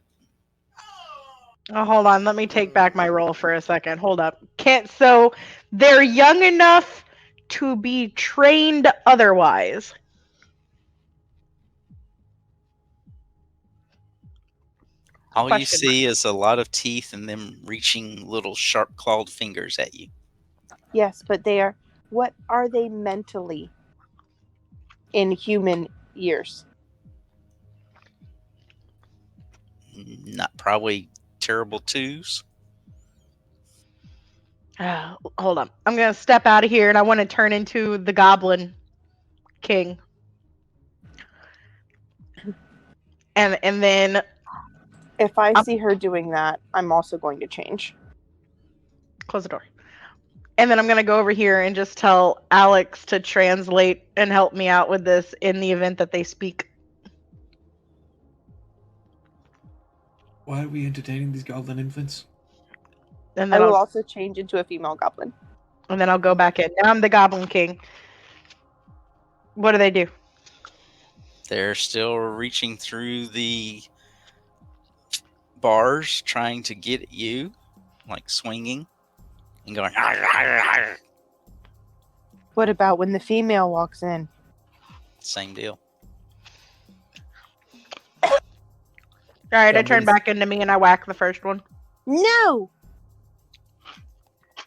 Oh, hold on. Let me take back my roll for a second. Hold up. So they're young enough to be trained otherwise. All you Question see is a lot of teeth and them reaching little sharp clawed fingers at you. Yes, but what are they mentally in human years? Not probably terrible 2s. Hold on. I'm going to step out of here and I want to turn into the Goblin King. And then If I see her doing that, I'm also going to change. close the door. And then I'm going to go over here and just tell Alex to translate and help me out with this in the event that they speak. Why are we entertaining these goblin infants? And I then will also change into a female goblin. I'll go back in. Now I'm the Goblin King. What do they do? They're still reaching through the bars trying to get at you, like swinging and going. "Arr, arr, arr." What about when the female walks in? Same deal. All right, I turn Goblins. back into me and I whack the first one. No!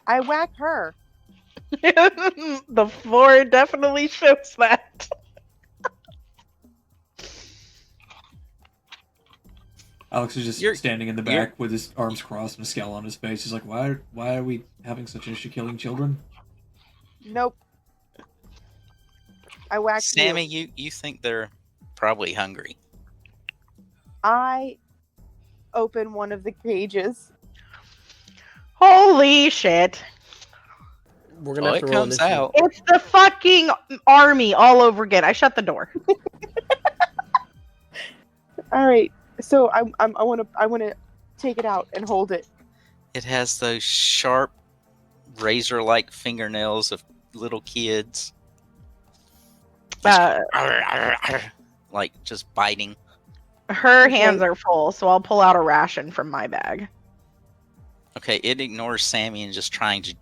I whack her. The floor definitely shows that. Alex is just You're- standing in the you're- back with his arms crossed and a scowl on his face. He's like, why are we having such an issue killing children? Nope. I whack Sammy, you. you think they're probably hungry. I open one of the cages. Holy shit. We're gonna Well, have it to roll comes initiative. out. It's the fucking army all over again. I shut the door. All right. So I want to take it out and hold it. It has those sharp, razor-like fingernails of little kids. Uh, Arr, arr, arr, like just biting. her hands are full, so I'll pull out a ration from my bag. Okay, it ignores Sammy and just trying to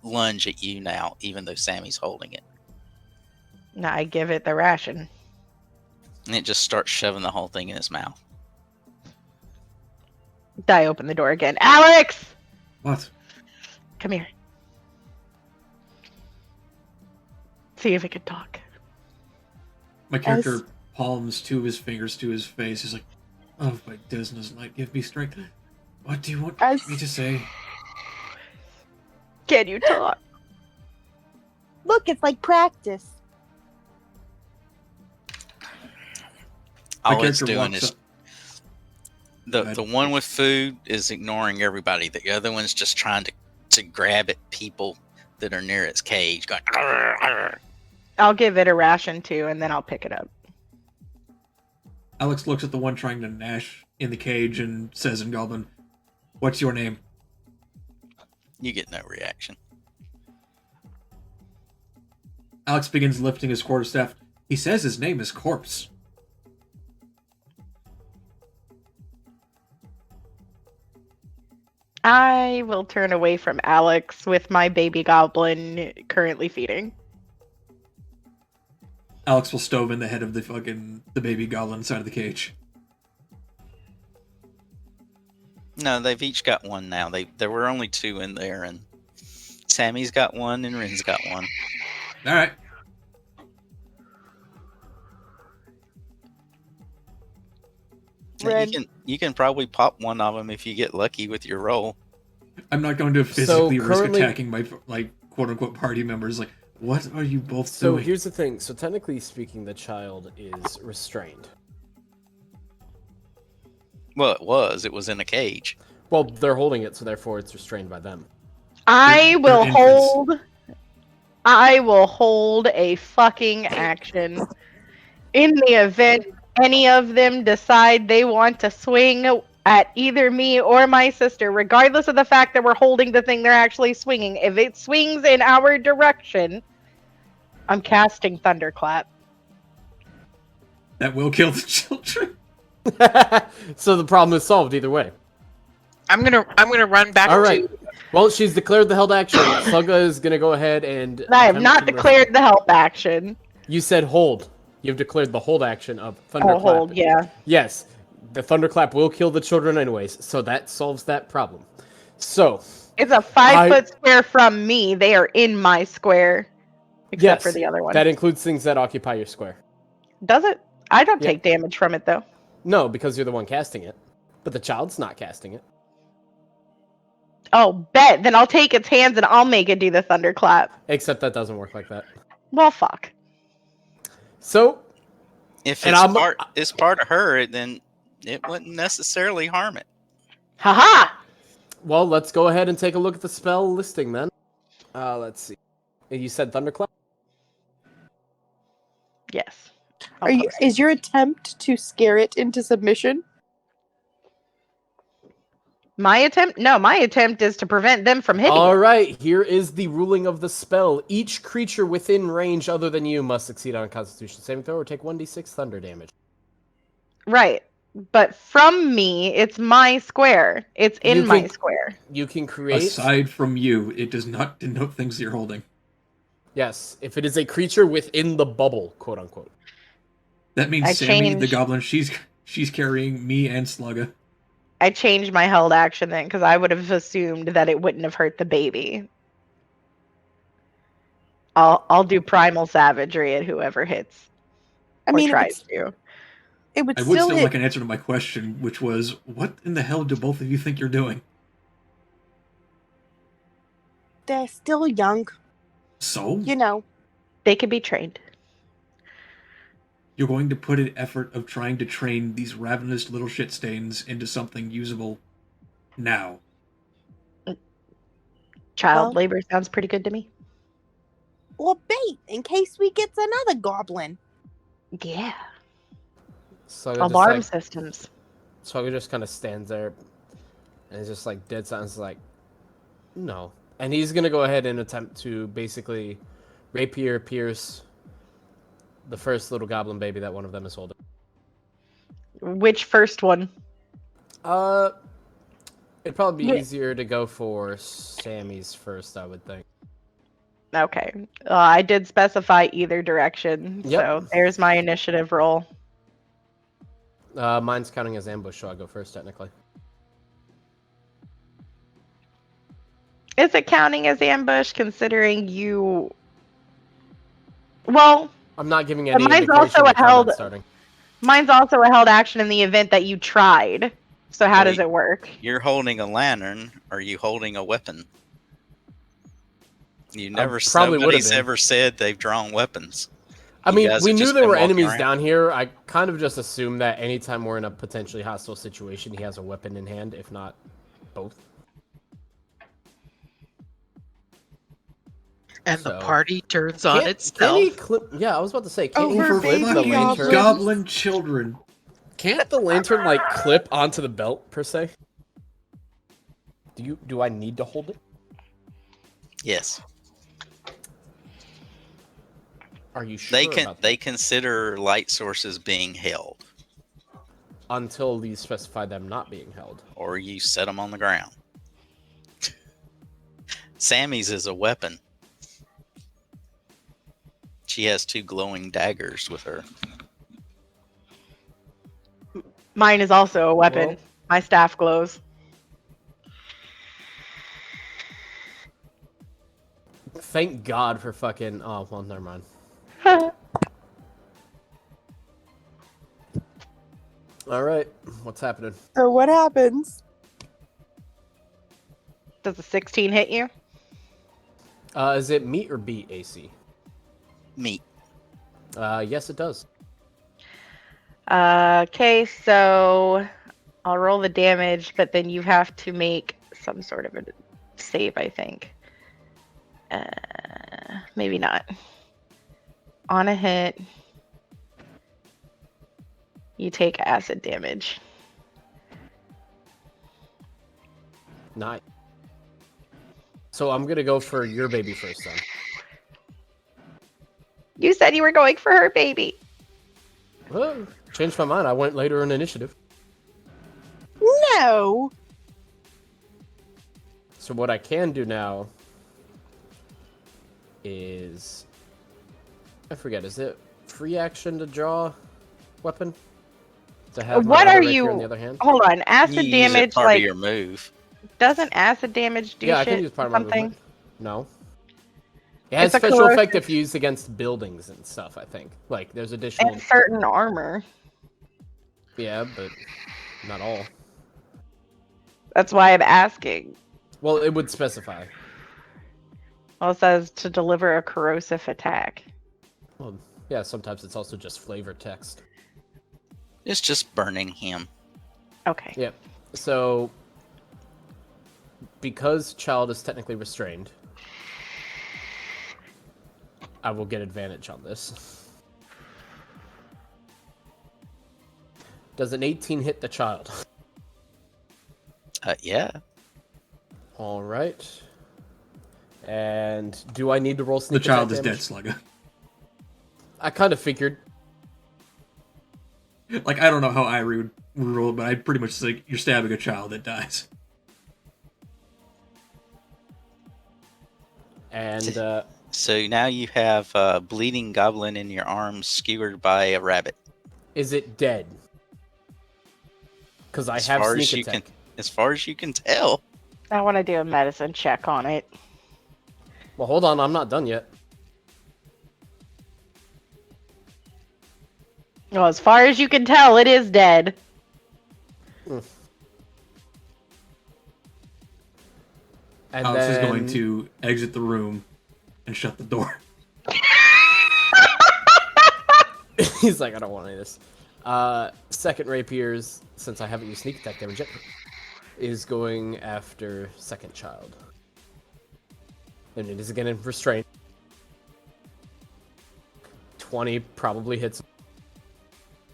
lunge at you now, even though Sammy's holding it. Now I give it the ration. And it just starts shoving the whole thing in its mouth. I open the door again. Alex! What? Come here. See if it can talk. My character palms two of his fingers to his face. He's like, "Oh, my business might give me strength." What do you want As- me to say? Can you talk? Look, it's like practice. My All it's character doing walks is up. the Go the ahead. one with food is ignoring everybody. The other one's just trying to grab at people that are near its cage, going. "Arr, arr." I'll give it a ration too, and then I'll pick it up. Alex looks at the one trying to gnash in the cage and says in Goblin, "What's your name?" You get no reaction. Alex begins lifting his quarterstaff. He says his name is Corpse. I will turn away from Alex with my baby goblin currently feeding. Alex will stove in the head of the baby goblin inside of the cage. No, they've each got one now. There were only two in there, and Sammy's got one, and Ren's got one. All right. Ren. You can probably pop one of them if you get lucky with your roll. I'm not going to physically risk currently- attacking my quote unquote party members. Like, what are you both So doing? here's the thing. So technically speaking, the child is restrained. Well, it was in a cage. Well, they're holding it, so therefore it's restrained by them. I They're will infants. hold. I will hold a fucking action in the event any of them decide they want to swing at either me or my sister, regardless of the fact that we're holding the thing they're actually swinging. If it swings in our direction, I'm casting Thunderclap. That will kill the children. So the problem is solved either way. I'm gonna run back All right. to Well, she's declared the held action. Slugga is gonna go ahead and. I have attempt not to rest- declared the help action. You said hold. You've declared the hold action of Oh, thunderclap. hold, yeah. Yes, the thunderclap will kill the children anyways, so that solves that problem. So, It's a 5-foot square from me. They are in my square, except yes, for the other one. that includes things that occupy your square. Does it? I don't Yeah. take damage from it though. No, because you're the one casting it, but the child's not casting it. Oh, bet. Then I'll take its hands and I'll make it do the thunderclap. Except that doesn't work like that. Well, fuck. So, If And it's part of her, then it wouldn't necessarily harm it. Haha! well, let's go ahead and take a look at the spell listing then. Let's see. You said thunderclap? Yes. Is your attempt to scare it into submission? My attempt? No, my attempt is to prevent them from hitting All it. right, here is the ruling of the spell. Each creature within range other than you must succeed on a Constitution saving throw or take 1d6 thunder damage. Right. But from me, it's my square. It's in You my can- square. You can create. Aside from you, it does not denote things you're holding. Yes, if it is a creature within the bubble, quote unquote. That means I Sammy, the changed- goblin, she's carrying me and Slugga. I changed my held action then because I would have assumed that it wouldn't have hurt the baby. I'll do primal savagery at whoever hits I or mean, tries to. it would I would still still hit. like an answer to my question, which was, what in the hell do both of you think you're doing? They're still young, So? you know. They could be trained. You're going to put an effort of trying to train these ravenous little shit stains into something usable now. Child Well- labor sounds pretty good to me. Or bait in case we get another goblin. Yeah. So Alarm systems. Slugga just kind of stands there and is just like dead silence, like, no. And he's gonna go ahead and attempt to basically rapier pierce the first little goblin baby that one of them is holding. Which first one? It'd probably be Yeah. easier to go for Sammy's first, I would think. Okay. I did specify either direction. Yep. So there's my initiative roll. Mine's counting as ambush, so I go first technically. Is it counting as ambush considering you. Well, I'm not giving But any mine's indication also of a held- combat starting. mine's also a held action in the event that you tried. So how Wait. does it work? You're holding a lantern. Are you holding a weapon? Probably would have Nobody's been. ever said they've drawn weapons. I You mean, guys we have knew just there been were walking enemies around. down here. I kind of just assumed that anytime we're in a potentially hostile situation, he has a weapon in hand, if not both. And the So- party turns on Can itself. he clip? Yeah, I was about to say, can't he Over clip the baby lantern? Goblin children. Can't the lantern like clip onto the belt per se? Do I need to hold it? Yes. Are you sure about that? They consider light sources being held, Until these specify them not being held. or you set them on the ground. Sammy's is a weapon. She has 2 glowing daggers with her. Mine is also a weapon. Well- My staff glows. Thank God for fucking. Oh well, never mind. All right, what's happening? So what happens? Does a 16 hit you? Is it meet or beat AC? Meat. Yes, it does. Okay, so I'll roll the damage, but then you have to make some sort of a save, I think. Maybe not. On a hit, you take acid damage. Nice. So I'm gonna go for your baby first then. You said you were going for her baby. Well, changed my mind. I went later in initiative. No. So what I can do now is, I forget, is it free action to draw weapon? To have my What other are rapier you? in the other hand? Hold on. Acid You use it damage, part like, of your move. doesn't acid damage do Yeah, I shit? can use part of my something? movement. No. It has It's a special corrosive- effect if used against buildings and stuff, I think. Like, there's additional... And certain armor. Yeah, but not all. That's why I'm asking. Well, it would specify. Well, it says to deliver a corrosive attack. Well, yeah, sometimes it's also just flavor text. It's just burning him. Okay. Yep. So, because child is technically restrained, I will get advantage on this. Does an 18 hit the child? Yeah. All right. And do I need to roll The sneak child attack is dead, damage? Slugger. I kind of figured. Like, I don't know how Airee would roll, but I'd pretty much say you're stabbing a child that dies. And So now you have a bleeding goblin in your arms, skewered by a rabbit. is it dead? Because I As have far as sneak you attack. can, as far as you can tell. I want to do a medicine check on it. Well, hold on, I'm not done yet. Well, as far as you can tell, it is dead. And Alex is then going to exit the room and shut the door. he's like, I don't want any of this. Second rapiers, since I haven't used sneak attack damage yet, is going after second child. And it is again in restraint. 20 probably hits.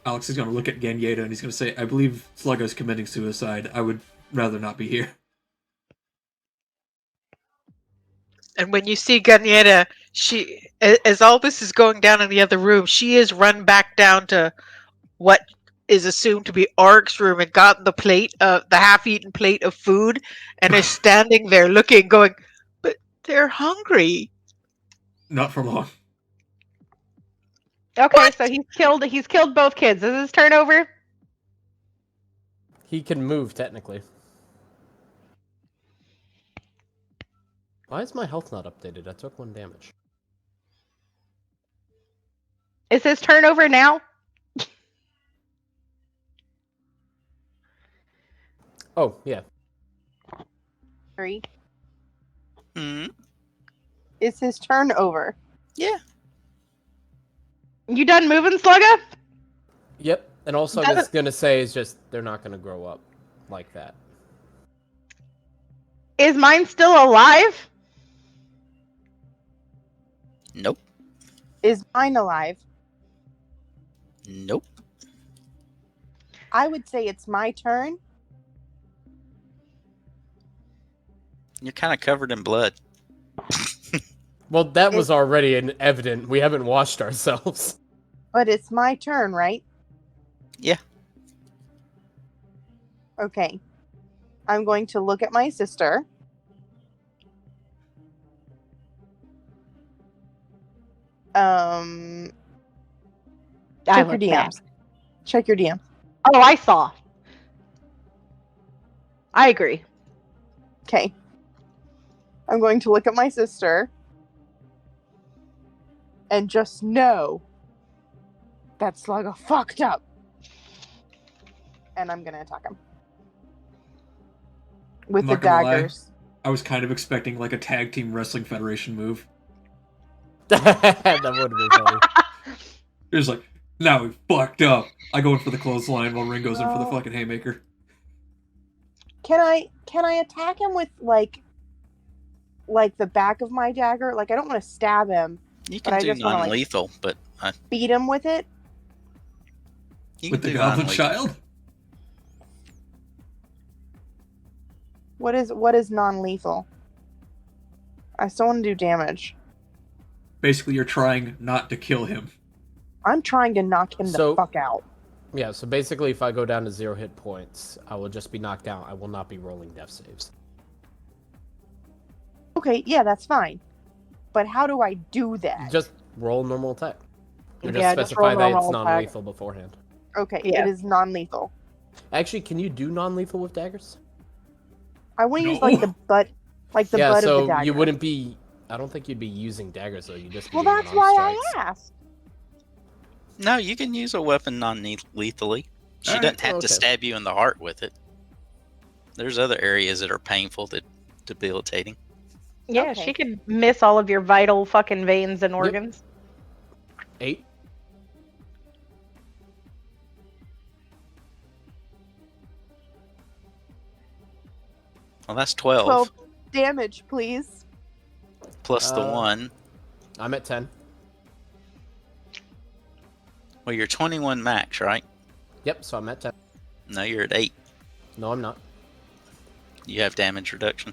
Alex is going to look at Ganyeta and he's going to say, I believe Sluggo's committing suicide. I would rather not be here. And when you see Ganyeta, as all this is going down in the other room, she is run back down to what is assumed to be Ark's room and gotten the half-eaten plate of food, and is standing there looking, going, but they're hungry. Not for long. Okay, so he's killed both kids. Is his turn over? He can move, technically. Why is my health not updated? I took 1 damage. Is his turn over now? Oh, yeah. Airee, Hmm. is his turn over? Yeah. You done moving, Slugga? Yep. And also, I was going to say is just they're not going to grow up like that. Is mine still alive? Nope. Is mine alive? Nope. I would say it's my turn. You're kind of covered in blood. Well, that was already evident. We haven't washed ourselves. But it's my turn, right? Yeah. Okay. I'm going to look at my sister. I Check your look DMs. Check your DMs. Oh, I saw. I agree. Okay. I'm going to look at my sister and just know that Slugga fucked up. And I'm going to attack him. With I'm the not gonna lie. daggers. I was kind of expecting like a tag team wrestling federation move. That would have been funny. It was like, now we fucked up. I go in for the clothesline while Ring goes in for the fucking haymaker. Can I attack him with like the back of my dagger? Like I don't want to stab him. You But can I do just wanna, like, non-lethal, but Beat him with it? you With can the do Goblin non-lethal. Child? What is non-lethal? I still want to do damage. Basically, you're trying not to kill him. I'm trying to knock him the fuck out. Yeah, so basically if I go down to 0 hit points, I will just be knocked out. I will not be rolling death saves. Okay, yeah, that's fine. But how do I do that? Just roll normal attack. Or just Yeah, just specify roll that it's normal attack. non-lethal beforehand. Okay, Yeah. it is non-lethal. Actually, can you do non-lethal with daggers? I want to use No. like the butt of the dagger. you wouldn't be... I don't think you'd be using daggers, though. You'd just be Well, doing that's unarmed why strikes. I asked. No, you can use a weapon non-lethally. She Alright. doesn't have Okay. to stab you in the heart with it. There's other areas that are painful, that debilitating. Yeah, Okay. she could miss all of your vital fucking veins and organs. 8. Well, that's 12, 12 damage, please. plus the 1. I'm at 10. Well, you're 21 max, right? Yep, so I'm at 10. No, you're at 8. No, I'm not. You have damage reduction.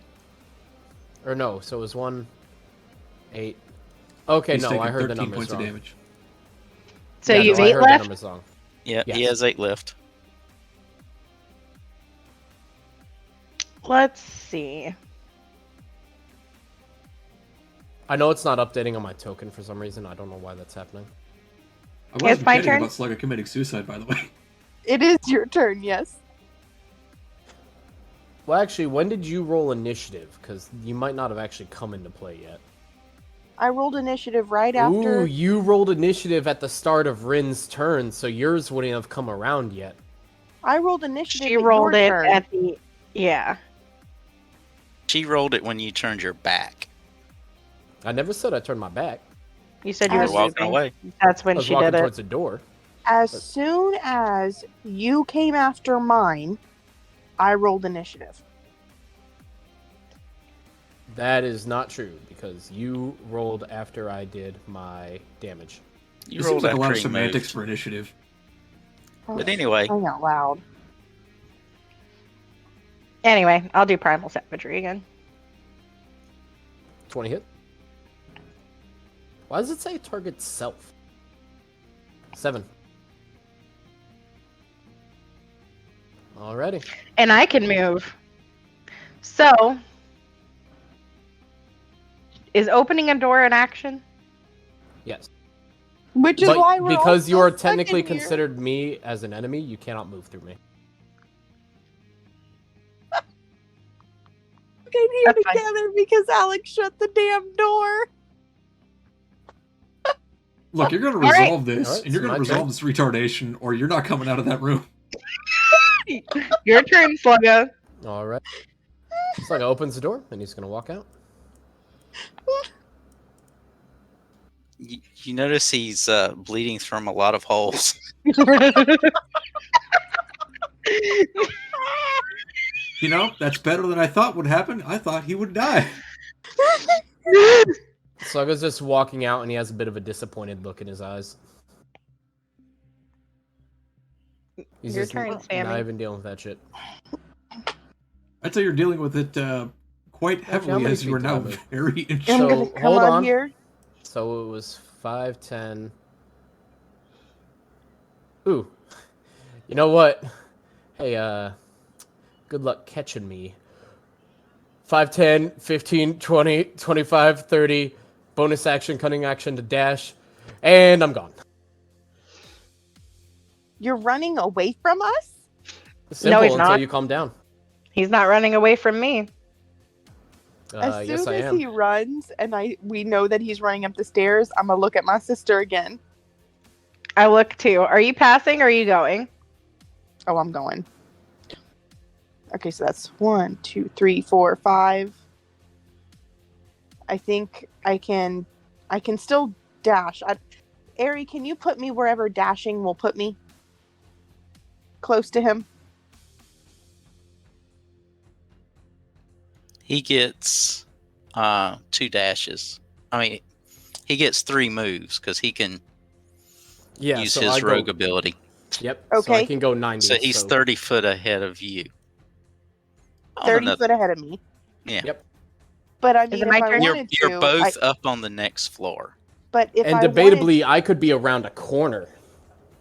Or no, so it was 1, 8. Okay, He's no, taking I heard the 13 numbers points wrong. of damage. So Yeah, you've no, I 8 heard the left? numbers wrong. Yeah, he Yes. has 8 left. Let's see. I know it's not updating on my token for some reason. I don't know why that's happening. I wasn't my kidding turn? about Slugga committing suicide, by the way. It is your turn, yes. Well, actually, when did you roll initiative? Because you might not have actually come into play yet. I rolled initiative right after. Ooh, you rolled initiative at the start of Rin's turn, so yours wouldn't have come around yet. I rolled initiative. She at rolled your it turn. at the... Yeah. She rolled it when you turned your back. I never said I turned my back. You said I you You were were walking sleeping. away. That's I when was she walking did towards it. the door. As soon as you came after mine, I rolled initiative. That is not true, because you rolled after I did my damage. You It rolled seems like a lot after of he semantics moved. for initiative. But anyway, Saying out loud. Anyway, I'll do Primal Savagery again. 20 hit. Why does it say target self? 7. Alrighty. And I can move. So, is opening a door an action? Yes. Which is But why we're because all you so are stuck technically in here. considered me as an enemy, you cannot move through me. Get here That's fine. together because Alex shut the damn door. Look, you're going to All right. resolve this, All right, and you're so going to my turn. resolve this retardation, or you're not coming out of that room. Your turn, Slugga. All right. Sluggo opens the door, and he's going to walk out. You notice he's bleeding from a lot of holes. You know, that's better than I thought would happen. I thought he would die. Sluggo's just walking out, and he has a bit of a disappointed look in his eyes. He's Your just turn, not Sammy. even dealing with that shit. I'd say you're dealing with it quite Actually, how heavily many as you are feet do I now move? very I'm So, gonna come hold on on. here. So it was 5, 10. Ooh. You know what? Hey, good luck catching me. 5, 10, 15, 20, 25, 30. Bonus action, cunning action to dash. And I'm gone. You're running away from us? Simple he's until not. you calm down. He's not running away from me. As Yes, soon I as am. he runs and we know that he's running up the stairs, I'm gonna look at my sister again. I look too. Are you passing or are you going? Oh, I'm going. Okay, so that's 1, 2, 3, 4, 5. I think I can still dash. Airee, can you put me wherever dashing will put me? Close to him. He gets 2 dashes. I mean, he gets 3 moves because he can Yeah, use so his I rogue go, ability. Yep, so I Okay. can go 90. So he's 30 foot ahead of you. On 30 another- foot ahead of me. Yeah. Yep. But I Is mean, it if my I turn? wanted You're to, both up on the next floor. but if And I debatably, wanted, I could be around a corner.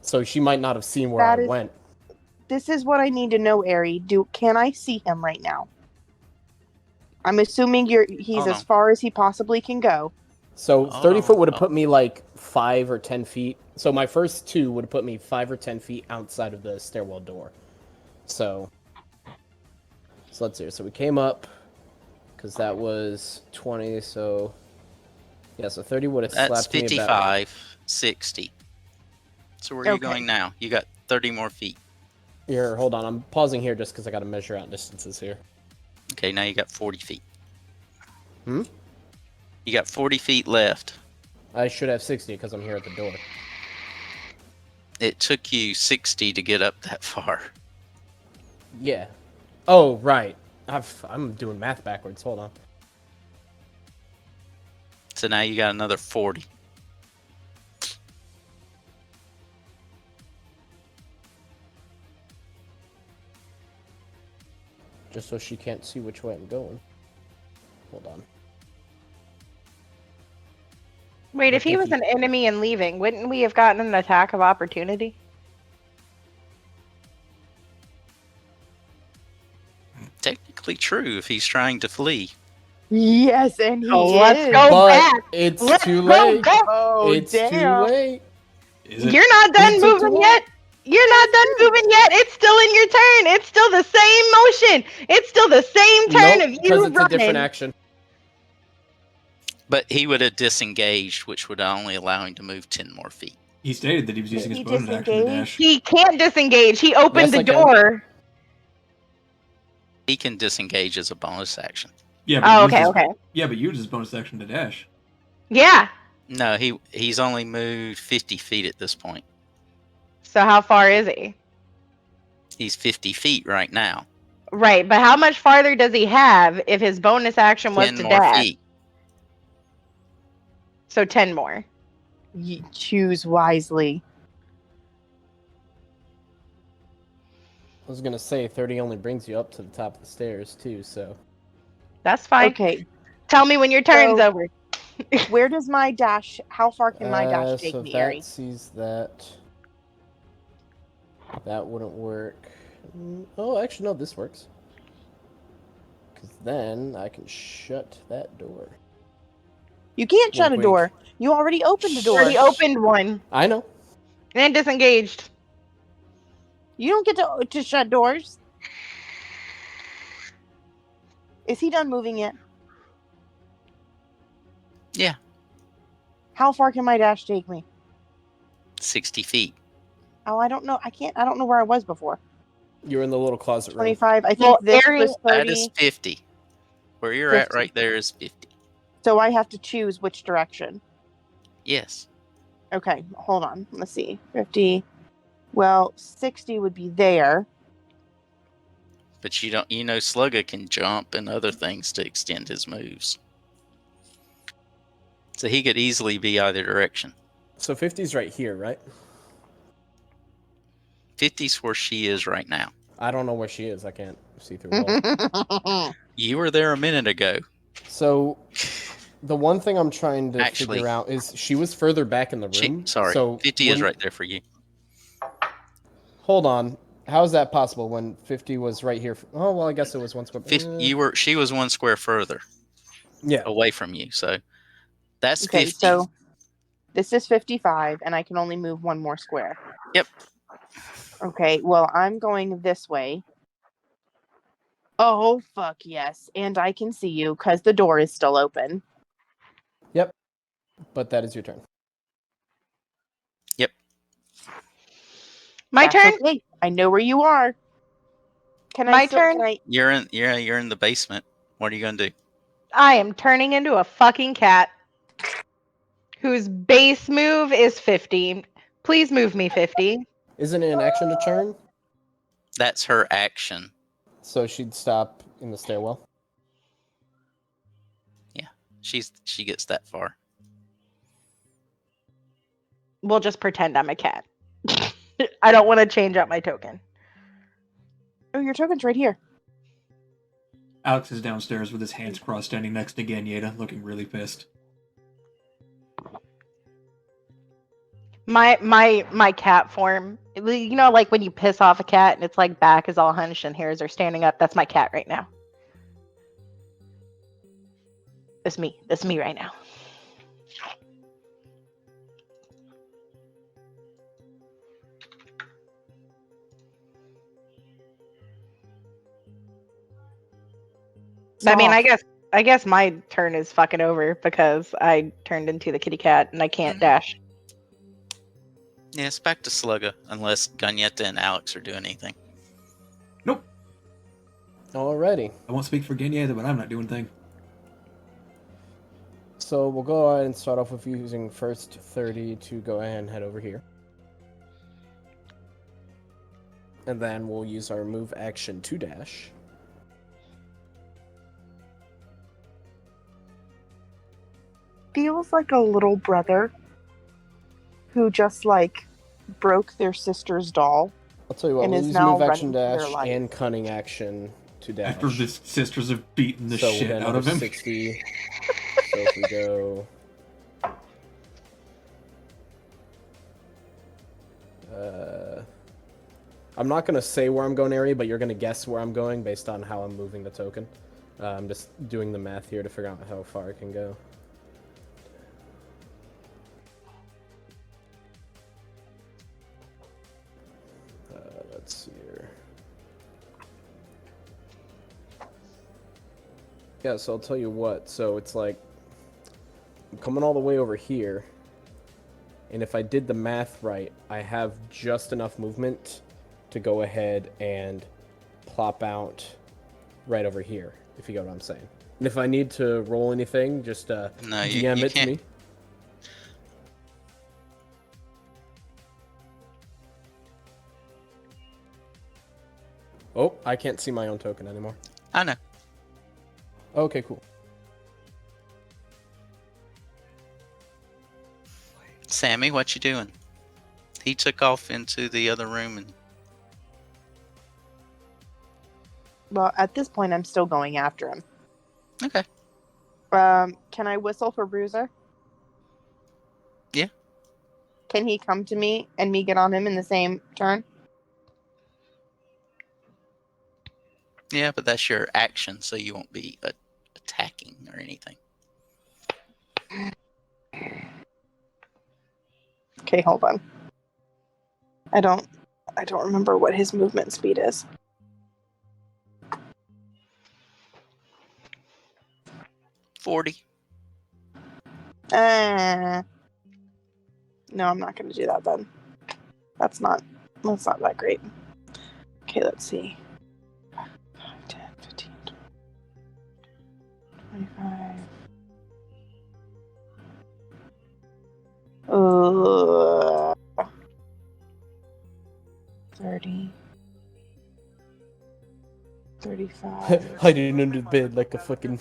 So she might not have seen where That I is- went. this is what I need to know, Airee. Can I see him right now? I'm assuming he's Oh, as no. far as he possibly can go. So Oh, 30 foot would have oh. put me like 5 or 10 feet. So my first 2 would have put me 5 or 10 feet outside of the stairwell door. So let's see. So we came up because that was 20. So yeah, so 30 would have That's slapped me about 55, 60. So where are you Okay. going now? You got 30 more feet. here. Hold on, I'm pausing here just because I got to measure out distances here. Okay, now you got 40 feet. Hmm? You got 40 feet left. I should have 60 because I'm here at the door. It took you 60 to get up that far. Yeah. Oh right. I'm doing math backwards. Hold on. So now you got another 40. Just so she can't see which way I'm going. Hold on. Wait, if he was an enemy and leaving, wouldn't we have gotten an attack of opportunity? Technically true if he's trying to flee. Yes, and he Oh, let's is. go But back. it's Let's too go late. back. Oh, It's damn. too late. Is it? You're not done He took the moving wall. yet. You're not done moving yet. It's still in your turn. It's still the same motion. It's still the same turn Nope, of you because it's a different running. action. But he would have disengaged, which would only allow him to move 10 more feet. He stated that he was using his He bonus action to disengaged? dash. He can't disengage. He opened Yes, the I can. door. He can disengage as a bonus action. Yeah, Oh, used okay, his- okay. Yeah, but used his bonus action to dash. Yeah. No, he's only moved 50 feet at this point. So how far is he? He's 50 feet right now. Right, but how much farther does he have if his bonus action was 10 to more dash? feet. So 10 more. You choose wisely. I was gonna say 30 only brings you up to the top of the stairs too, so That's fine. Okay, Tell me when your turn's So- over. where does my dash? How far can my dash take so me, that Airee? sees that. That wouldn't work. Oh, actually no, this works. Because then I can shut that door. You can't shut a Wink, door. You already opened the door. Already opened one I know. and disengaged. You don't get to shut doors. Is he done moving yet? Yeah, How far can my dash take me? 60 feet. Oh, I don't know. I don't know where I was before. You're in the little closet room. 25. I think Well, this Airee- was 30. That is 50. Where you're at 50. right there is 50. So I have to choose which direction. Yes. Okay, hold on. Let's see. 50. Well, 60 would be there. But you know Slugga can jump and other things to extend his moves. So he could easily be either direction. So 50's right here, right? 50's where she is right now. I don't know where she is. I can't see through walls. You were there a minute ago. So the one thing I'm trying to Actually- figure out is she was further back in the room. So 50 is right there for you. Hold on. How is that possible when 50 was right here? Oh, well, I guess it was one square. She was one square further Yeah. away from you. So that's Okay, 50. so this is 55, and I can only move one more square. Yep. Okay, well, I'm going this way. Oh, fuck yes. And I can see you because the door is still open. Yep. But that is your turn. My That's turn. okay. I know where you are. My turn? You're in the basement. What are you gonna do? I am turning into a fucking cat whose base move is 50. Please move me 50. Isn't it an action to turn? That's her action. So she'd stop in the stairwell. She gets that far. We'll just pretend I'm a cat. I don't want to change out my token. Oh, your token's right here. Alex is downstairs with his hands crossed, standing next to Ganyeta, looking really pissed. My cat form. You know, like when you piss off a cat and it's like back is all hunched and hairs are standing up. That's my cat right now. That's me. That's me right now. I mean, I guess my turn is fucking over because I turned into the kitty cat and I can't dash. Yeah, it's back to Slugga, unless Ganyeta and Alex are doing anything. Nope. Alrighty. I won't speak for Ganyeta, but I'm not doing anything. So we'll go ahead and start off with using first 30 to go ahead and head over here. And then we'll use our move action to dash. Feels like a little brother who just like broke their sister's doll. I'll tell you what, And we'll is use now move action running for their dash life. and cunning action to dash. After the sisters have beaten the So we'll shit get out of another him. 60. So if we go... I'm not going to say where I'm going, Airee, but you're going to guess where I'm going based on how I'm moving the token. I'm just doing the math here to figure out how far I can go. Let's see here. Yeah, so I'll tell you what. So it's like I'm coming all the way over here. And if I did the math right, I have just enough movement to go ahead and plop out right over here, if you get what I'm saying. And if I need to roll anything, just No, DM you it to can't. me. Oh, I can't see my own token anymore. I know. Okay, cool. Sammy, what you doing? He took off into the other room and Well, at this point, I'm still going after him. okay. Can I whistle for Bruiser? Yeah. Can he come to me and me get on him in the same turn? Yeah, but that's your action, so you won't be attacking or anything. Okay, hold on. I don't remember what his movement speed is. $40. No, I'm not going to do that then. That's not that great. Okay, let's see. 10, 15, 25. 30. 35. Hiding under the bed like a fucking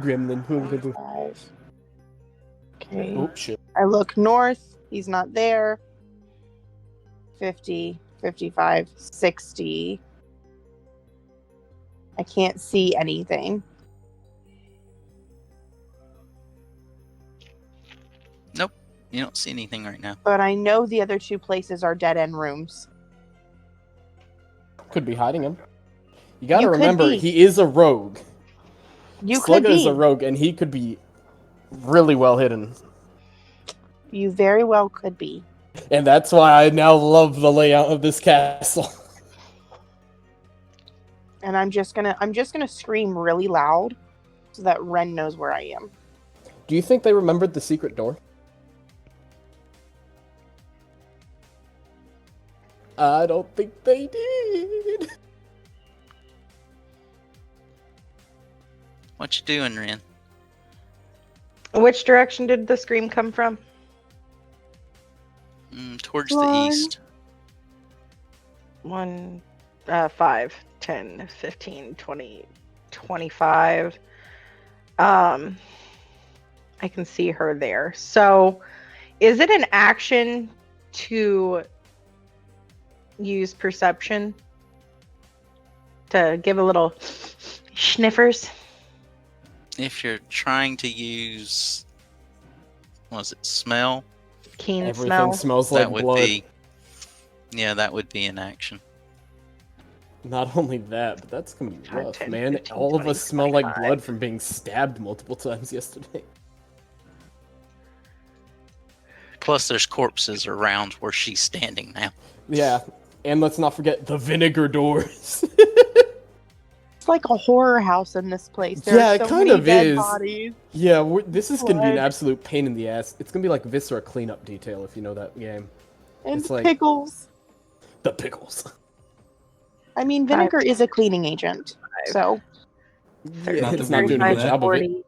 gremlin. 45. Okay. Oh shit. I look north. He's not there. 50, 55, 60. I can't see anything. Nope. You don't see anything right now. But I know the other two places are dead end rooms. Could be hiding him. You gotta You could remember, be. he is a rogue. You could Slugga is be. a rogue, and he could be really well hidden. You very well could be. And that's why I now love the layout of this castle. And I'm just gonna scream really loud so that Ren knows where I am. Do you think they remembered the secret door? I don't think they did. What you doing, Ren? Which direction did the scream come from? Towards the Ron. east. 5, 10, 15, 20, 25. I can see her there. So, is it an action to use perception to give a little sniffers? If you're trying to use, was it smell? Keen Everything smell. smells like That would blood. be. Yeah, that would be an action. Not only that, but that's gonna be 5, rough, 10, man. 15, All of 20, us smell like 25. blood from being stabbed multiple times yesterday. Plus, there's corpses around where she's standing now. Yeah, and let's not forget the vinegar doors. It's like a horror house in this place. There Yeah, are it so kind many of dead is. bodies. Yeah, this is gonna be an Blood. absolute pain in the ass. It's gonna be like Viscera cleanup detail if you know that game. And It's like- pickles. The pickles. I mean, vinegar is a cleaning agent. So, Yeah, Not it's that not we doing would a do good that. job of it. 40,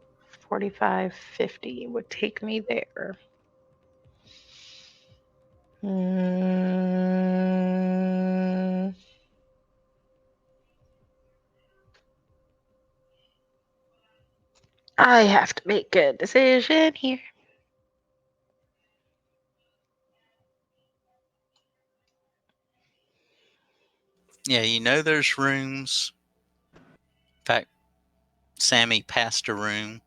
45, 50 would take me there. Mm. I have to make a decision here. Yeah, you know there's rooms. In fact, Sammy passed a room,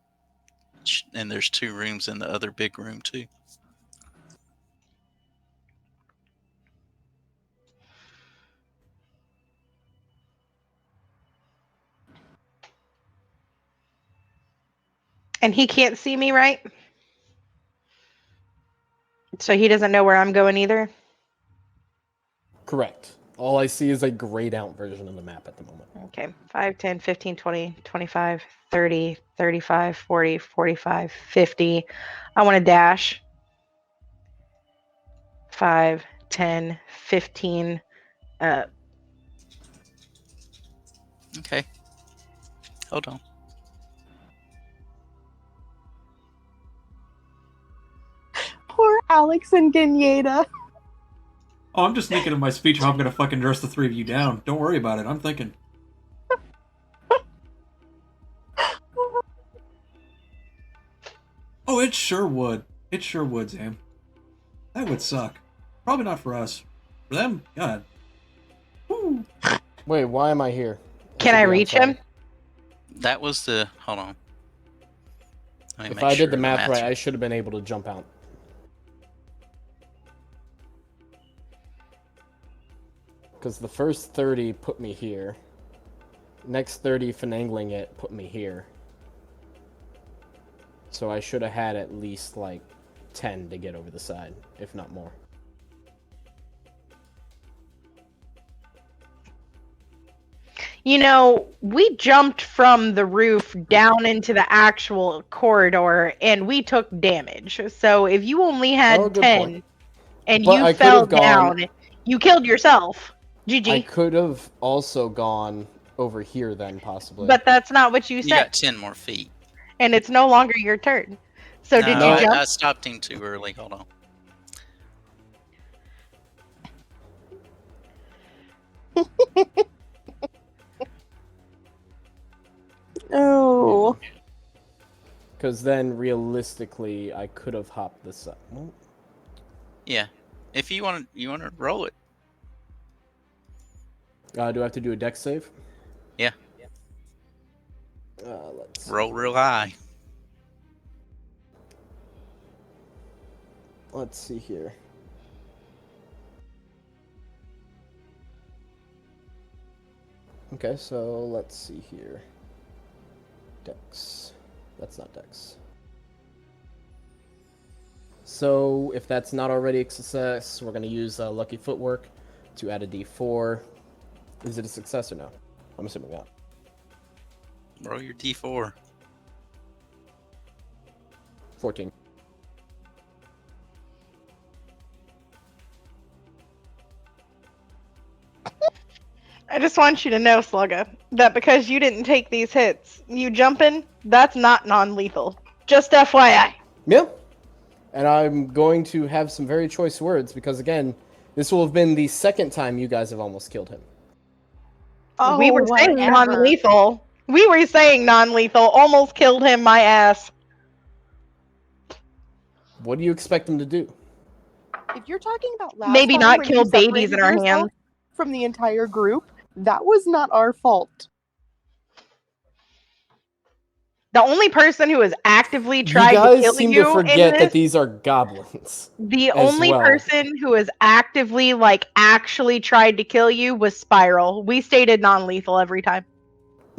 and there's 2 rooms in the other big room too. And he can't see me, right? So he doesn't know where I'm going either? Correct. All I see is a grayed out version of the map at the moment. Okay. 5, 10, 15, 20, 25, 30, 35, 40, 45, 50. I want to dash. 5, 10, 15. Okay. Hold on. poor Alex and Ganyeda. Oh, I'm just thinking of my speech how I'm gonna fucking dress the 3 of you down. Don't worry about it. I'm thinking. Oh, it sure would. It sure would, Sam. That would suck. Probably not for us. For them, God. Woo. Wait, why am I here? Can I reach him? That was the. Hold on. Let me If make I sure did the math right, math's I should have been able to jump out. Because the first 30 put me here. Next 30 finagling it put me here. So I should have had at least like 10 to get over the side, if not more. You know, we jumped from the roof down into the actual corridor and we took damage. So if you only had Oh, good 10 point. and But you I could fell have gone- down, you killed yourself. I GG. could have also gone over here then, possibly. But that's not what you You said. got 10 more feet. And it's no longer your turn. So did No, you jump? I stopped him too early. Hold on. Oh. Because then, realistically, I could have hopped this up. Well, Yeah. If you want to roll it. do I have to do a dex save? Yeah. Let's see. Roll real high. Let's see here. Okay, so let's see here. Dex. That's not Dex. So if that's not already a success, we're going to use Lucky Footwork to add a d4. Is it a success or no? I'm assuming not. Roll your d4. 14. I just want you to know, Slugga, that because you didn't take these hits, you jumping, that's not non-lethal. Just FYI. Yeah. And I'm going to have some very choice words because, again, this will have been the second time you guys have almost killed him. Oh, We were saying whatever. non-lethal. We were saying non-lethal. Almost killed him, my ass. What do you expect them to do? If you're talking about last Maybe time not when kill you babies in our separated yourself hands. from the entire group, that was not our fault. The only person who has actively You tried to guys kill seem you to in forget this, that these are goblins. the as only well. person who has actively, actually tried to kill you was Spiral. We stated non-lethal every time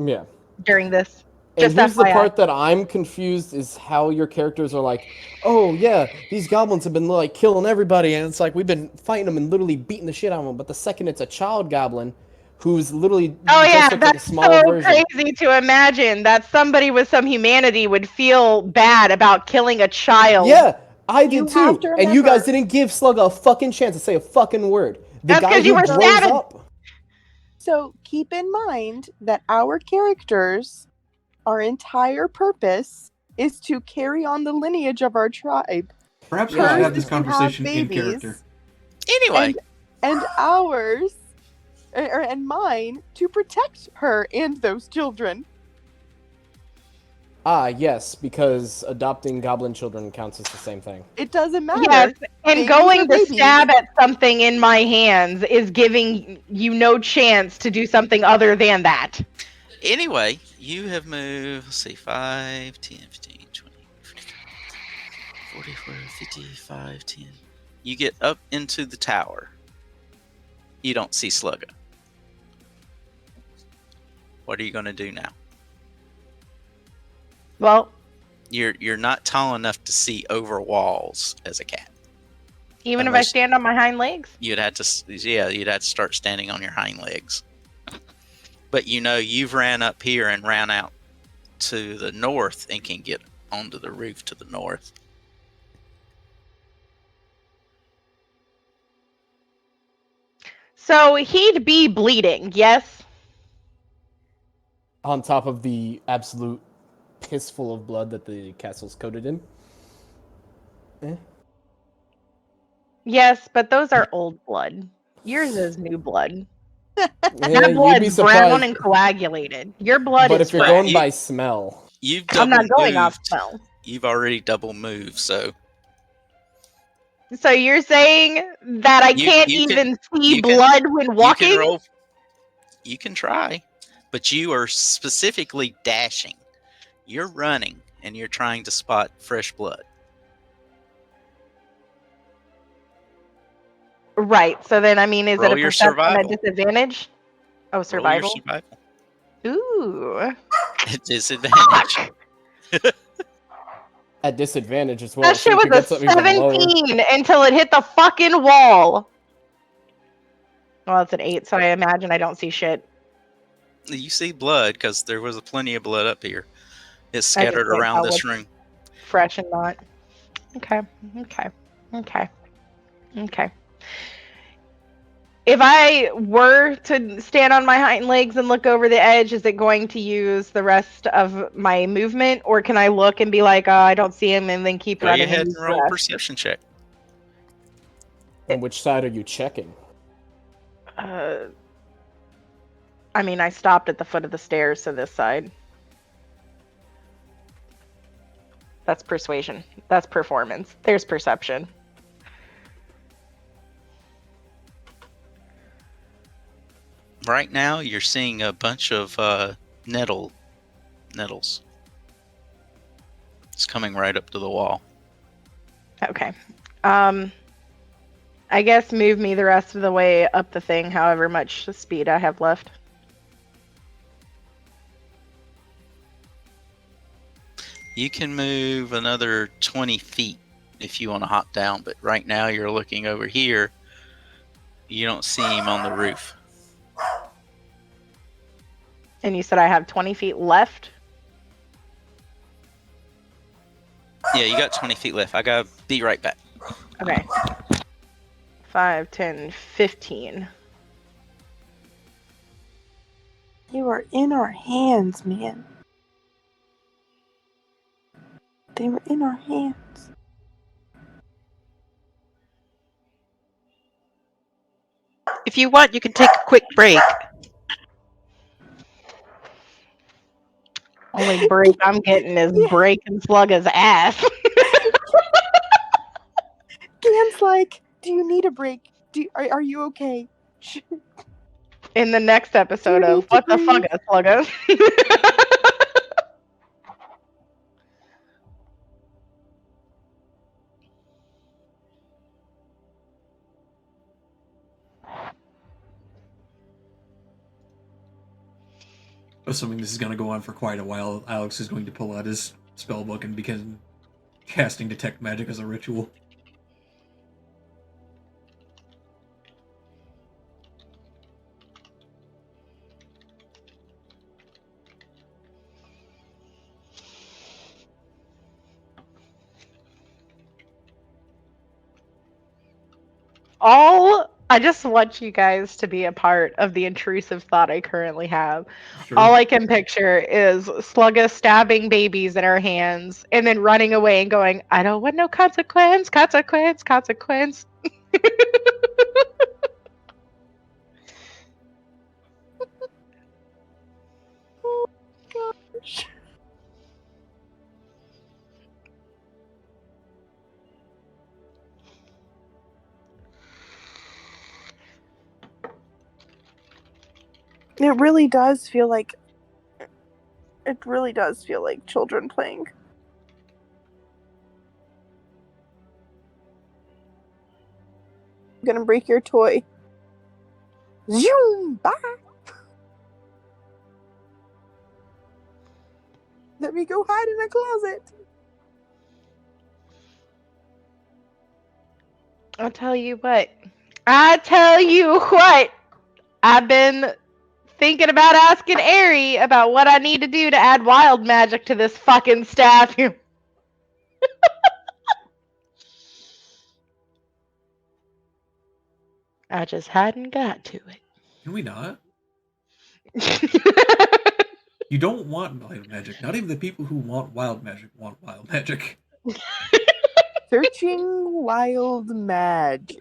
Yeah. during this. And Just here's the FYI. part that I'm confused is how your characters are like, oh yeah, these goblins have been killing everybody, and it's like we've been fighting them and literally beating the shit out of them. But the second it's a child goblin, who's literally Oh just yeah, looks like a that's smaller so version. crazy to imagine that somebody with some humanity would feel bad about killing a child. Yeah, I You did have too. to And you guys remember- didn't give Slug a fucking chance to say a fucking word. The That's guy 'cause you who were grows stabbing. up. So keep in mind that our characters, our entire purpose is to carry on the lineage of our tribe. Perhaps we Yeah, should I have this Hers is to have conversation in babies, character. Anyway, and ours, and mine, to protect her and those children. Ah, yes, because adopting goblin children counts as the same thing. It doesn't matter. Yes, and Babies going are to babies. stab at something in my hands is giving you no chance to do something other than that. anyway, you have moved, let's see, 5, 10, 15, 20, 44, 55, 10. You get up into the tower. You don't see Slugga. What are you going to do now? Well, You're not tall enough to see over walls as a cat. even if I Unless- stand on my hind legs? You'd have to start standing on your hind legs. But you've ran up here and ran out to the north and can get onto the roof to the north. So he'd be bleeding, yes? On top of the absolute piss full of blood that the castle's coated in. Yes, but those are old blood. Yours is new blood. Yeah, That you'd be blood's brown surprised. and coagulated. Your blood But is if you're fresh. going by smell, You've I'm double not going off moved. smell. You've already double moved, so So you're saying that I You- can't you can- even see you can- blood when you walking? can roll. You can try, but you are specifically dashing. You're running and you're trying to spot fresh blood. Right. So then, is Roll it a your perception at survival. disadvantage? Oh, Roll your survival. survival. Ooh. At disadvantage. at disadvantage as well. That so shit you could was get a something even lower. 17 until it hit the fucking wall. Well, it's an 8, so I imagine I don't see shit. You see blood because there was plenty of blood up here. It's I just scattered can't around tell this what's room. fresh and not. Okay. Okay. Okay. Okay. If I were to stand on my hind legs and look over the edge, is it going to use the rest of my movement, or can I look and be like, "Oh, I don't see him," and then keep Go running ahead and use and the roll a rest? perception check. And which side are you checking? I mean, I stopped at the foot of the stairs, so this side. That's persuasion. That's performance. There's perception. Right now, you're seeing a bunch of nettles. It's coming right up to the wall. Okay. I guess move me the rest of the way up the thing, however much speed I have left. You can move another 20 feet if you want to hop down, but right now you're looking over here. You don't see him on the roof. And you said I have 20 feet left? Yeah, you got 20 feet left. I gotta be right back. Okay. 5, 10, 15. They were in our hands, man. They were in our hands. If you want, you can take a quick break. Only break I'm getting is Yeah. breaking Slugga's ass. Gan's like, do you need a break? Are you okay? In the next episode You of need to What the Fuck breathe. Slugga. Assuming this is going to go on for quite a while, Alex is going to pull out his spellbook and begin casting Detect Magic as a ritual. I just want you guys to be a part of the intrusive thought I currently have. Sure. All I can picture is Slugga stabbing babies in her hands and then running away and going, I don't want no consequence, consequence, consequence. Oh gosh. It really does feel like children playing. I'm gonna break your toy. Zoom! Bye! Let me go hide in a closet. I'll tell you what. I've been thinking about asking Airee about what I need to do to add wild magic to this fucking staff. I just hadn't got to Can we not? it. You don't want wild magic. Not even the people who want wild magic want wild magic. Searching wild magic.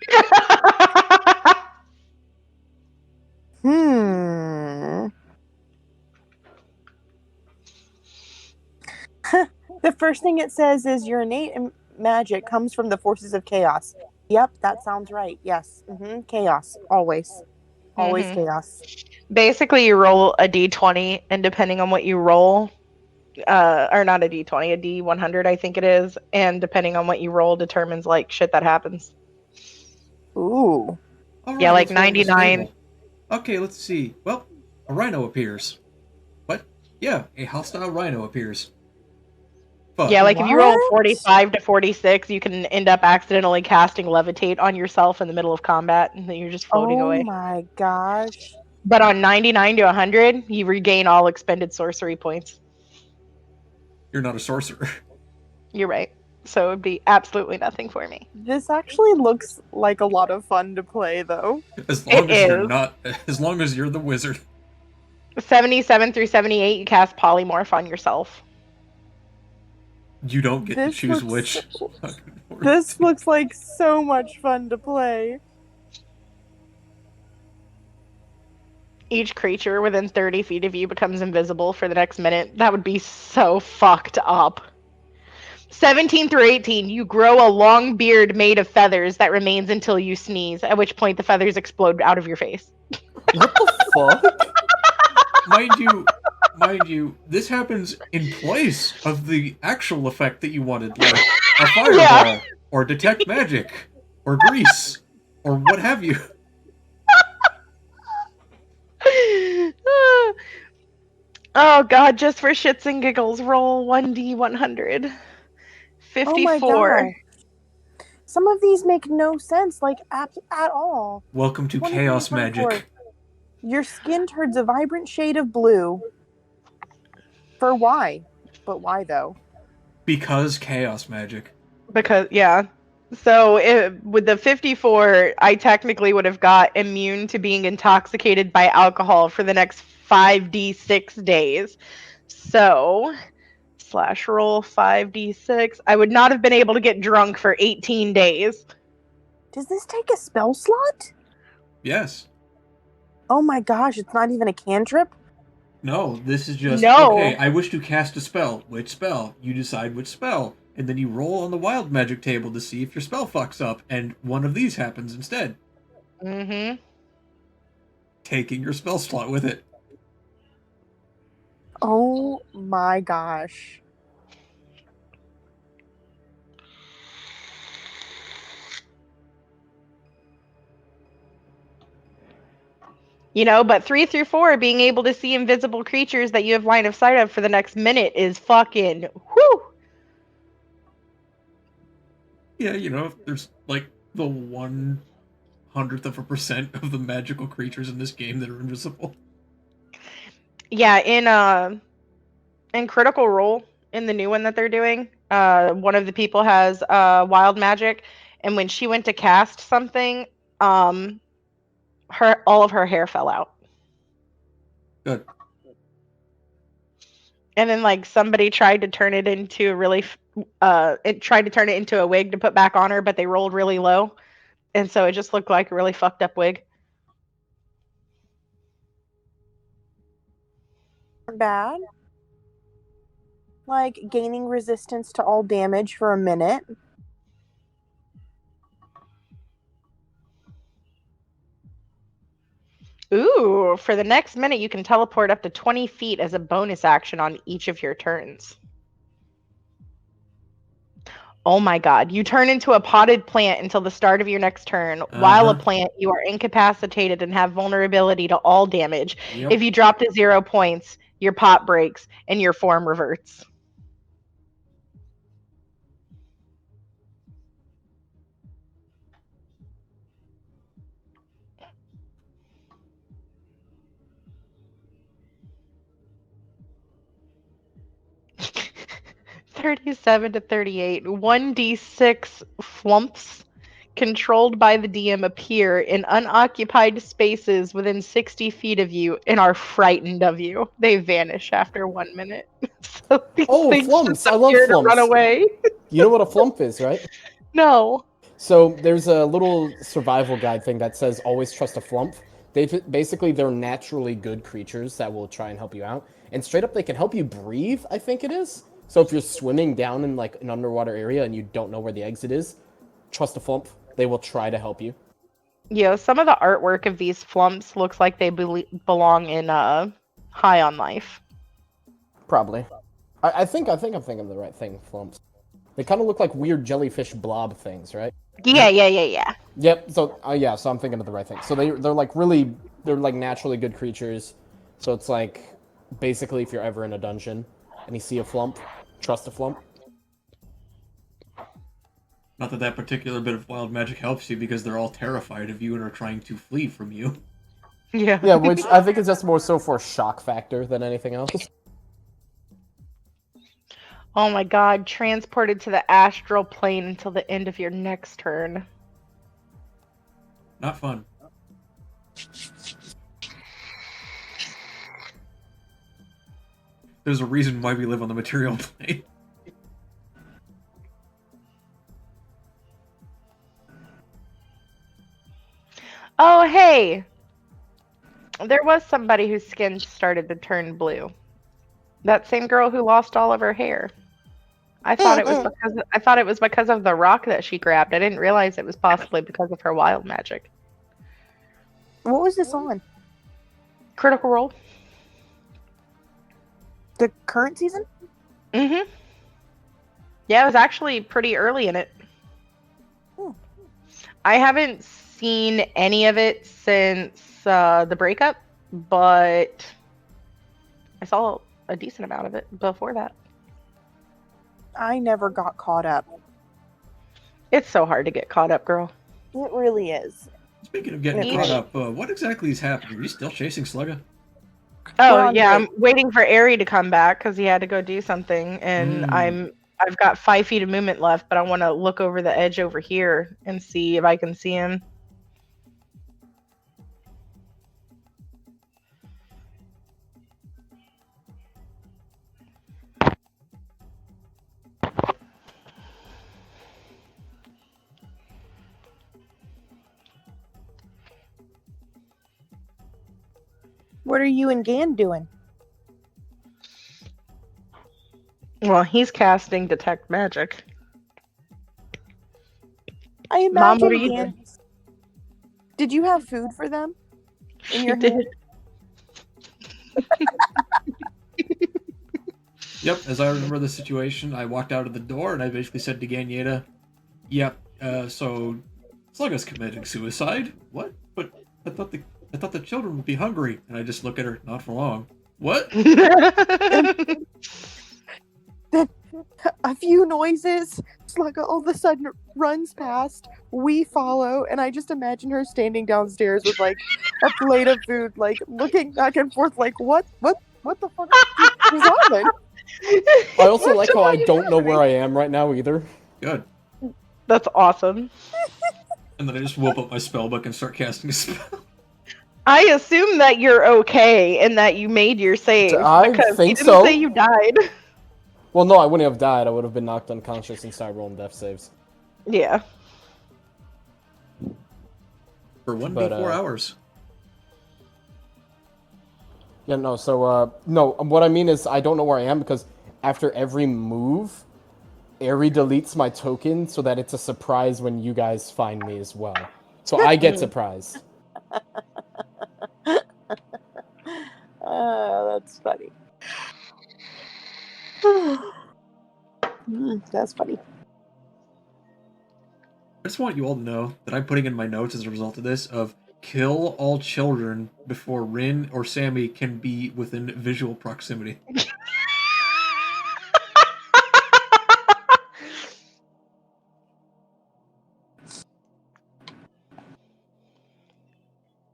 The first thing it says is your innate magic comes from the forces of chaos. Yep, that sounds right. Yes. Chaos. Always. Always chaos. Basically, you roll a d20, and depending on what you roll, or not a d20, a d100, I think it is, and depending on what you roll determines like shit that happens. Ooh. All Yeah, right, like let's roll this 99. table. Okay, let's see. Well, a rhino appears. What? Yeah, a hostile rhino appears. Fuck. Yeah, like if you roll What? 45 to 46, you can end up accidentally casting levitate on yourself in the middle of combat, and then you're just floating Oh away. my gosh. But on 99 to 100, you regain all expended sorcery points. You're not a sorcerer. You're right. so it would be absolutely nothing for me. This actually looks like a lot of fun to play, though. As long It as you're is. not, as long as you're the wizard. 77 through 78, you cast Polymorph on yourself. You don't get to This choose looks which. so- fucking word. This looks like so much fun to play. Each creature within 30 feet of you becomes invisible for the next minute. That would be so fucked up. 17 through 18, you grow a long beard made of feathers that remains until you sneeze, at which point the feathers explode out of your face. What the fuck? Mind you, this happens in place of the actual effect that you wanted, like a fireball, Yeah. or detect magic, or grease, or what have you. Oh god, just for shits and giggles, roll 1d100. Oh my 54. god. Some of these make no sense, like at all. Welcome to 23, chaos 24. magic. Your skin turns a vibrant shade of blue. For why? But why though? Because chaos magic. Because, yeah. So with the 54, I technically would have got immune to being intoxicated by alcohol for the next 5d6 days. So, slash roll 5d6. I would not have been able to get drunk for 18 days. Does this take a spell slot? Yes. Oh my gosh, it's not even a cantrip? No, this is just, No. okay, I wish to cast a spell. Which spell? You decide which spell. And then you roll on the wild magic table to see if your spell fucks up, and one of these happens instead. Mm-hmm. Taking your spell slot with it. Oh my gosh. You know, but 3 through 4, being able to see invisible creatures that you have line of sight of for the next minute is fucking whoo. Yeah, you know, if there's like the 1/100% of the magical creatures in this game that are invisible. Yeah, in Critical Role, in the new one that they're doing, one of the people has wild magic, and when she went to cast something, all of her hair fell out. Good. And then like somebody tried to turn it into a wig to put back on her, but they rolled really low, and so it just looked like a really fucked up wig. Bad. Like gaining resistance to all damage for a minute. Ooh, for the next minute, you can teleport up to 20 feet as a bonus action on each of your turns. Oh my god. You turn into a potted plant until the start of your next turn. While a plant, you are incapacitated and have vulnerability to all damage. Yep. If you drop to 0 points, your pot breaks and your form reverts. $37 to $38. 1d6 flumps controlled by the DM appear in unoccupied spaces within 60 feet of you and are frightened of you. They vanish after 1 minute. So these things flumps. just I love appear to flumps. run away. You know what a flump is, right? No. So there's a little survival guide thing that says always trust a flump. They're naturally good creatures that will try and help you out. And straight up, they can help you breathe, I think it is. So if you're swimming down in like an underwater area and you don't know where the exit is, trust a flump. They will try to help you. Yeah, some of the artwork of these flumps looks like they belong in High on Life. Probably. I think I'm thinking of the right thing, flumps. They kind of look like weird jellyfish blob things, right? Yeah. Yep. So so I'm thinking of the right thing. So they're like naturally good creatures. So it's like basically if you're ever in a dungeon and you see a flump, trust a flump. Not that particular bit of wild magic helps you because they're all terrified of you and are trying to flee from you. Yeah. Yeah, which I think is just more so for shock factor than anything else. Oh my god, transported to the astral plane until the end of your next turn. Not fun. There's a reason why we live on the material plane. Oh, hey! There was somebody whose skin started to turn blue. That same girl who lost all of her hair. I thought it was because of the rock that she grabbed. I didn't realize it was possibly because of her wild magic. What was this on? Critical Role. The current season? Mm-hmm. Yeah, it was actually pretty early in it. Hmm. I haven't seen any of it since the breakup, but I saw a decent amount of it before that. I never got caught up. It's so hard to get caught up, girl. It really is. Speaking of getting caught up, what exactly is happening? Are you still chasing Slugga? Oh yeah, I'm waiting for Airee to come back because he had to go do something, and I've got 5 feet of movement left, but I want to look over the edge over here and see if I can see him. What are you and Gan doing? Well, he's casting Detect Magic. I imagine Mom, what are you Gan. Did you have food for them? In your did. hand? Yep, as I remember the situation, I walked out of the door and I basically said to Ganyeta, "Yep, so Slugga's committing suicide? What? But I thought the children would be hungry." And I just look at her, not for long. What? A few noises. Slugga all of a sudden runs past. We follow, and I just imagine her standing downstairs with like a plate of food, like looking back and forth, like what the fuck is happening? I also like how I don't know where I am right now either. Good. That's awesome. And then I just whoop up my spellbook and start casting a spell. I assume that you're okay and that you made your save. I because think you didn't so. say you died. Well, no, I wouldn't have died. I would have been knocked unconscious and started rolling death saves. Yeah. For 1d4 hours. Yeah, no, so, no, what I mean is I don't know where I am because after every move, Airee deletes my token so that it's a surprise when you guys find me as well. So I get surprised. That's funny. That's funny. I just want you all to know that I'm putting in my notes as a result of this of kill all children before Rin or Sammy can be within visual proximity.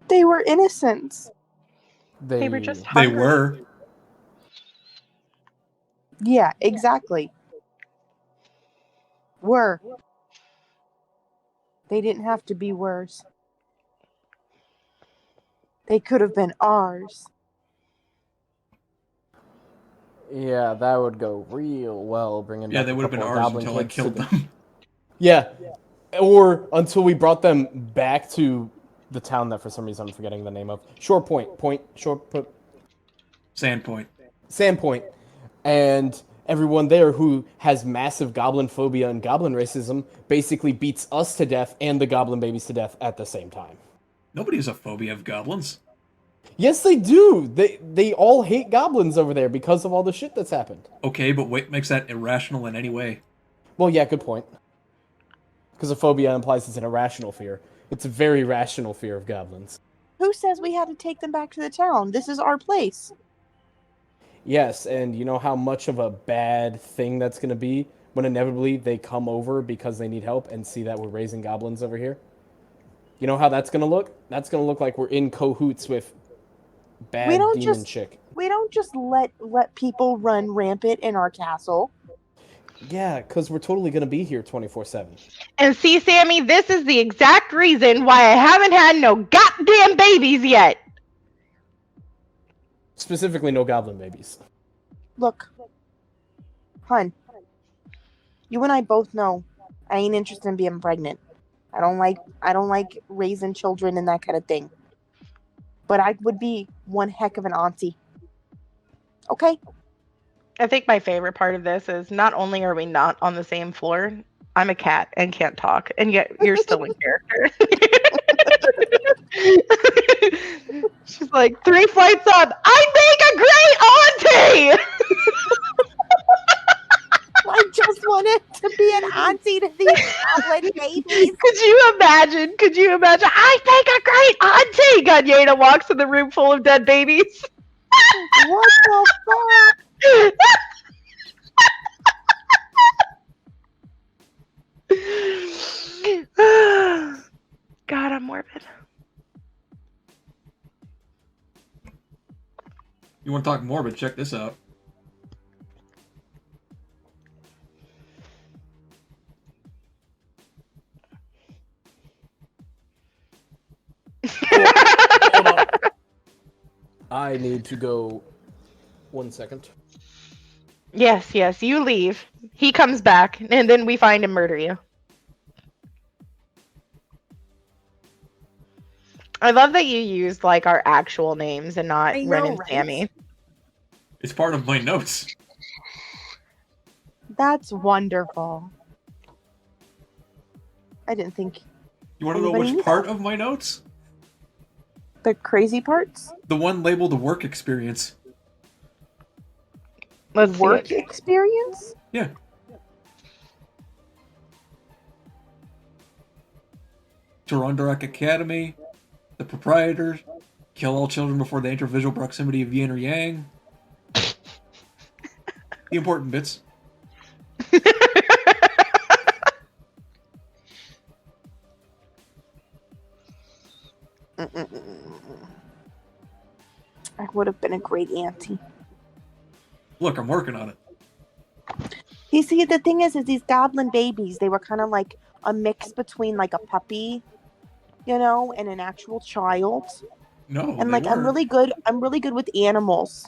They were innocents. They were just They hungry. were. Yeah, exactly. Were. They didn't have to be worse. They could have been ours. Yeah, that would go real well, bringing back They a would have been couple of ours goblin until I kids killed to them. Yeah, or until we brought them back to the town that for some reason I'm forgetting the name of. Sandpoint. And everyone there who has massive goblin phobia and goblin racism basically beats us to death and the goblin babies to death at the same time. Nobody has a phobia of goblins. Yes, they do. They all hate goblins over there because of all the shit that's happened. Okay, but what makes that irrational in any way? Well, yeah, good point. Because a phobia implies it's an irrational fear. It's a very rational fear of goblins. Who says we had to take them back to the town? This is our place. Yes, and you know how much of a bad thing that's going to be when inevitably they come over because they need help and see that we're raising goblins over here? You know how that's going to look? That's going to look like we're in cahoots with bad demon chick. We don't just let people run rampant in our castle. Yeah, because we're totally gonna be here 24/7. And see, Sammy, this is the exact reason why I haven't had no goddamn babies yet. Specifically, no goblin babies. Look, hun, you and I both know I ain't interested in being pregnant. I don't like raising children and that kind of thing. But I would be one heck of an auntie. Okay? I think my favorite part of this is not only are we not on the same floor, I'm a cat and can't talk, and yet you're still in character. She's like, 3 flights up. I make a great auntie! I just wanted to be an auntie to these goblin babies. Could you imagine? I make a great auntie! Ganyeda walks in the room full of dead babies. What the fuck? God, I'm morbid. You want to talk morbid? Check this out. Hold on. I need to go 1 second. Yes, you leave. He comes back, and then we find and murder you. I love that you used like our actual names and not I know, Ren and right? Sammy. It's part of my notes. That's wonderful. I didn't think You want to know Anybody which need part of my notes? the crazy parts. The one labeled work experience. Let's Work see it. experience? Yeah. Torondorak Academy, the proprietors, kill all children before they enter visual proximity of yin or yang. The important bits. I would have been a great auntie. Look, I'm working on it. You see, the thing is these goblin babies, they were kind of like a mix between like a puppy, you know, and an actual child. No, And they like I'm weren't. really good with animals.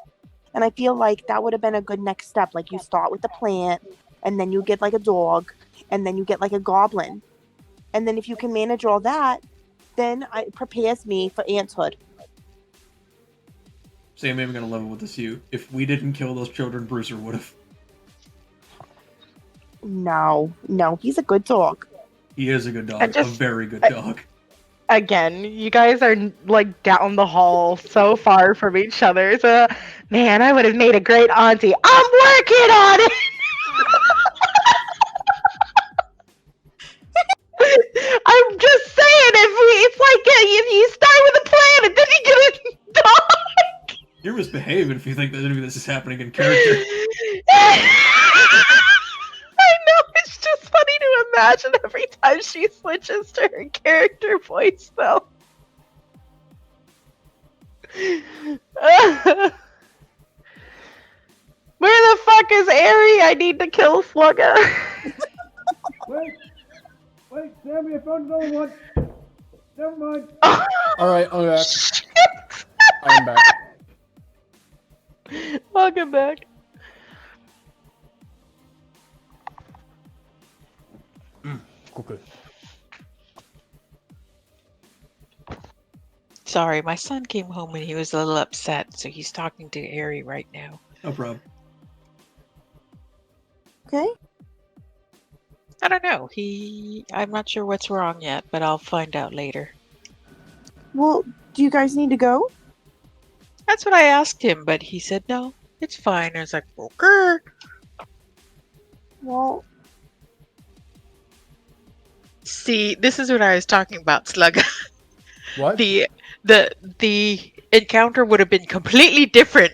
And I feel like that would have been a good next step. Like you start with the plant, and then you get like a dog, and then you get like a goblin. And then if you can manage all that, then it prepares me for aunthood. Sam, I'm gonna level with this you. If we didn't kill those children, Brewster would have. No, he's a good dog. He is a good dog. I A very good I- dog. Again, you guys are like down the hall so far from each other. So, man, I would have made a great auntie. I'm working on it. I'm just saying, it's like if you start with a plan and then you get a dog. You're misbehaving if you think that any of this is happening in character. I know, it's just funny to imagine every time she switches to her character voice, though. Where the fuck is Airee? I need to kill Slugga. Wait, Sammy, I found another one. Never mind. Alright, I'm back. Shit. I'm back. Welcome back. Okay. Sorry, my son came home and he was a little upset, so he's talking to Airee right now. No problem. Okay. I don't know. I'm not sure what's wrong yet, but I'll find out later. Well, do you guys need to go? That's what I asked him, but he said no, it's fine. I was like, okay. Well, See, this is what I was talking about, Slugga. What? The encounter would have been completely different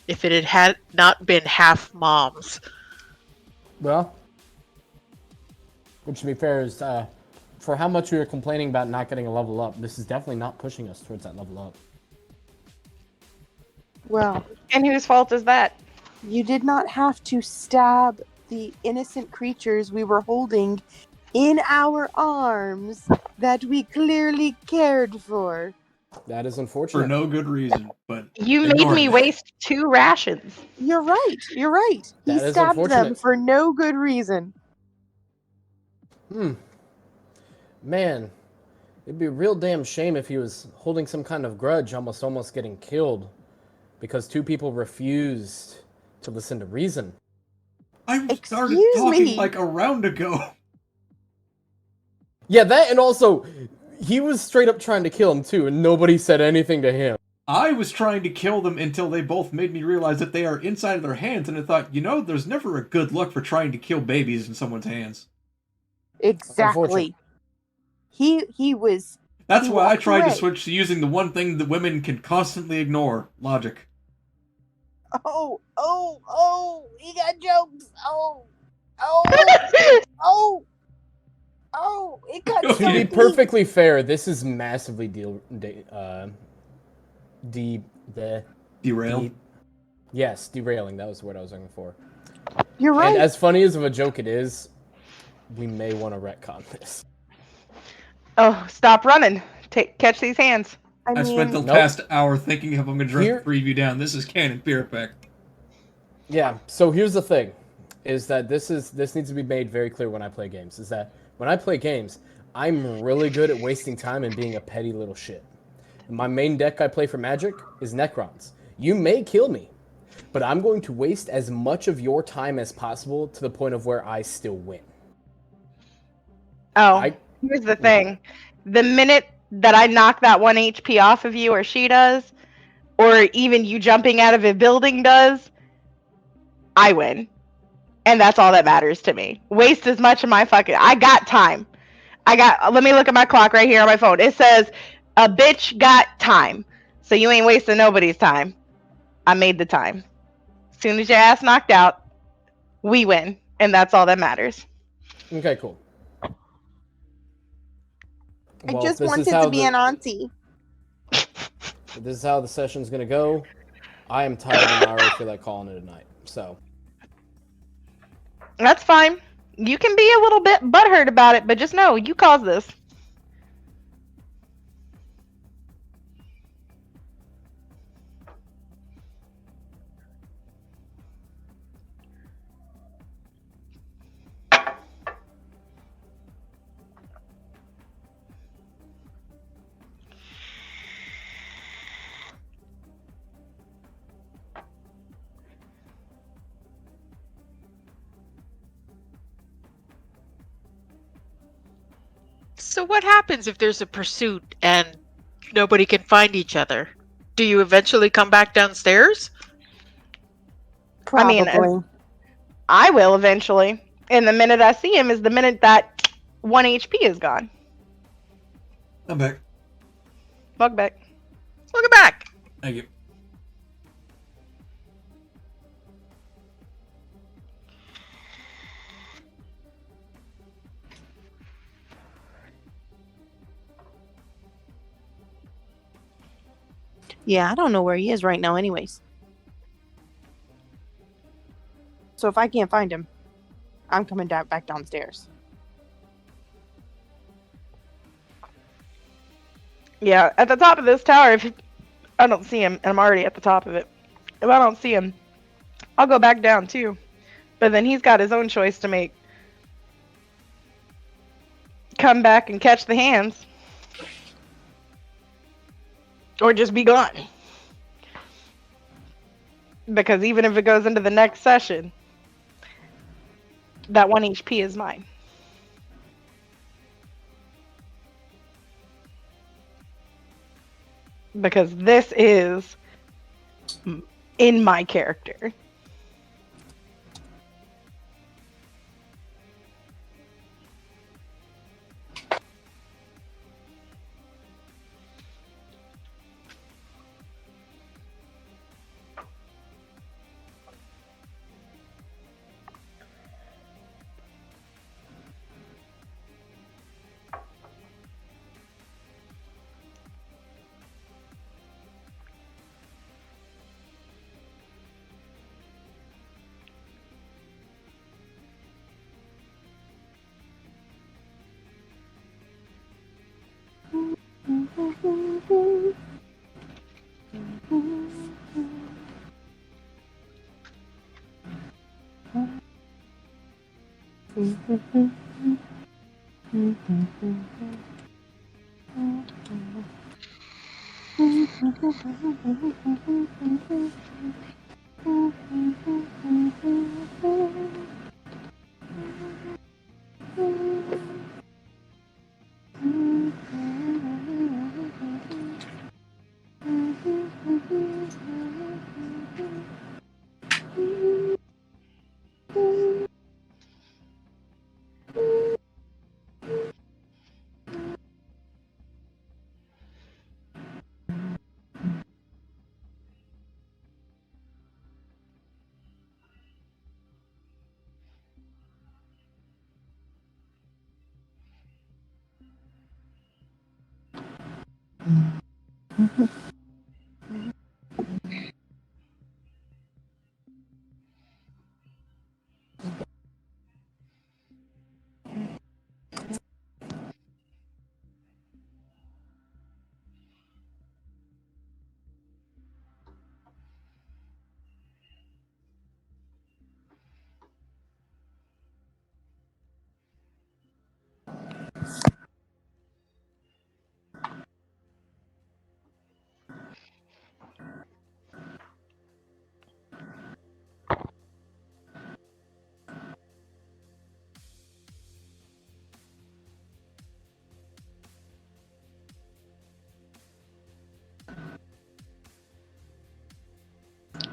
if it had not been half moms. Well, which to be fair is, for how much we were complaining about not getting a level up, this is definitely not pushing us towards that level up. well, And whose fault is that? you did not have to stab the innocent creatures we were holding in our arms that we clearly cared for. That is For unfortunate. no good reason, but You made ignored me it. waste 2 rations. You're right. You're right. He That is stabbed them unfortunate. for no good reason. Man, it'd be a real damn shame if he was holding some kind of grudge, almost getting killed, because 2 people refused to listen to reason. I started Excuse talking me. like a round ago. Yeah, that, and also, he was straight up trying to kill him too, and nobody said anything to him. I was trying to kill them until they both made me realize that they are inside of their hands, and I thought, there's never a good look for trying to kill babies in someone's hands. Exactly. He was. That's He why I walked tried to away. switch to using the one thing that women can constantly ignore: logic. Oh! He got jokes. Oh! It got To so be deep. perfectly fair, this is massively Derail. Yes, derailing. That was the word I was looking for. You're right. And as funny as of a joke it is, we may want to retcon this. Oh, stop running. Catch these hands. I spent the mean, past hour thinking if I'm going to dress Here- the preview down. This is canon beer pack. Yeah, so here's the thing, is that this needs to be made very clear when I play games, is that when I play games, I'm really good at wasting time and being a petty little shit. My main deck I play for Magic is Necrons. You may kill me, but I'm going to waste as much of your time as possible to the point of where I still win. Oh, here's the thing. The minute that I knock that 1 HP off of you, or she does, or even you jumping out of a building does, I win. And that's all that matters to me. Waste as much of my fucking... I got time. Let me look at my clock right here on my phone. It says, a bitch got time. So you ain't wasting nobody's time. I made the time. As soon as your ass knocked out, we win. And that's all that matters. Okay, cool. I Well, just this is wanted how to be an auntie. This is how the session's gonna go. I am tired and I already feel like calling it a night. So That's fine. You can be a little bit butthurt about it, but just know you caused this. So what happens if there's a pursuit and nobody can find each other? Do you eventually come back downstairs? Probably. I mean, I will eventually. And the minute I see him is the minute that 1 HP is gone. I'm back. Bug back. Welcome back. Thank you. Yeah, I don't know where he is right now anyways. So if I can't find him, I'm coming back downstairs. Yeah, at the top of this tower, if I don't see him, and I'm already at the top of it, if I don't see him, I'll go back down too. But then he's got his own choice to make. Come back and catch the hands. Or just be gone. Because even if it goes into the next session, that 1 HP is mine. Because this is in my character.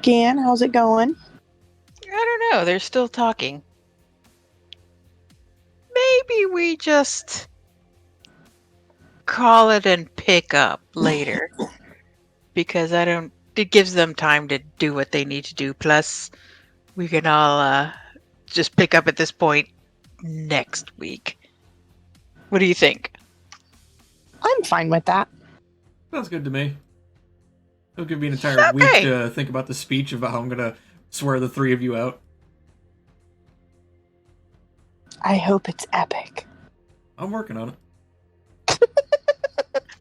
Gan, how's it going? I don't know. They're still talking. Maybe we just call it and pick up later. Because it gives them time to do what they need to do. Plus, we can all just pick up at this point next week. What do you think? I'm fine with that. Sounds good to me. It'll give me an entire week Okay. to think about the speech about how I'm gonna swear the three of you out. I hope it's epic. I'm working on it.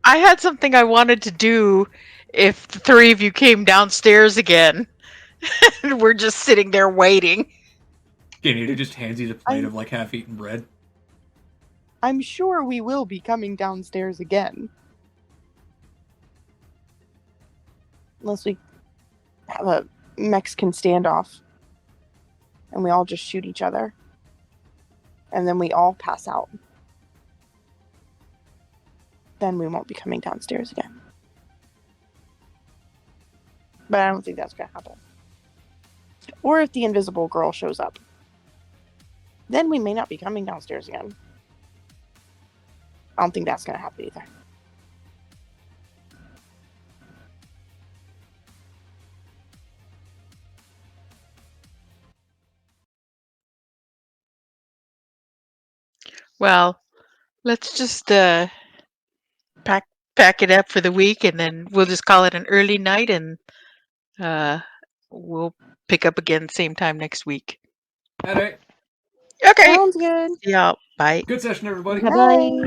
I had something I wanted to do if the three of you came downstairs again. And we're just sitting there waiting. Ganita just hands you the plate of like half-eaten bread. I'm sure we will be coming downstairs again. Unless we have a Mexican standoff and we all just shoot each other. And then we all pass out. Then we won't be coming downstairs again. But I don't think that's going to happen. Or if the invisible girl shows up. Then we may not be coming downstairs again. I don't think that's going to happen either. Well, let's just pack it up for the week, and then we'll just call it an early night, and we'll pick up again same time next week. Alright. Okay. Sounds good. Yeah. Bye. Good session, everybody. Bye Bye. bye.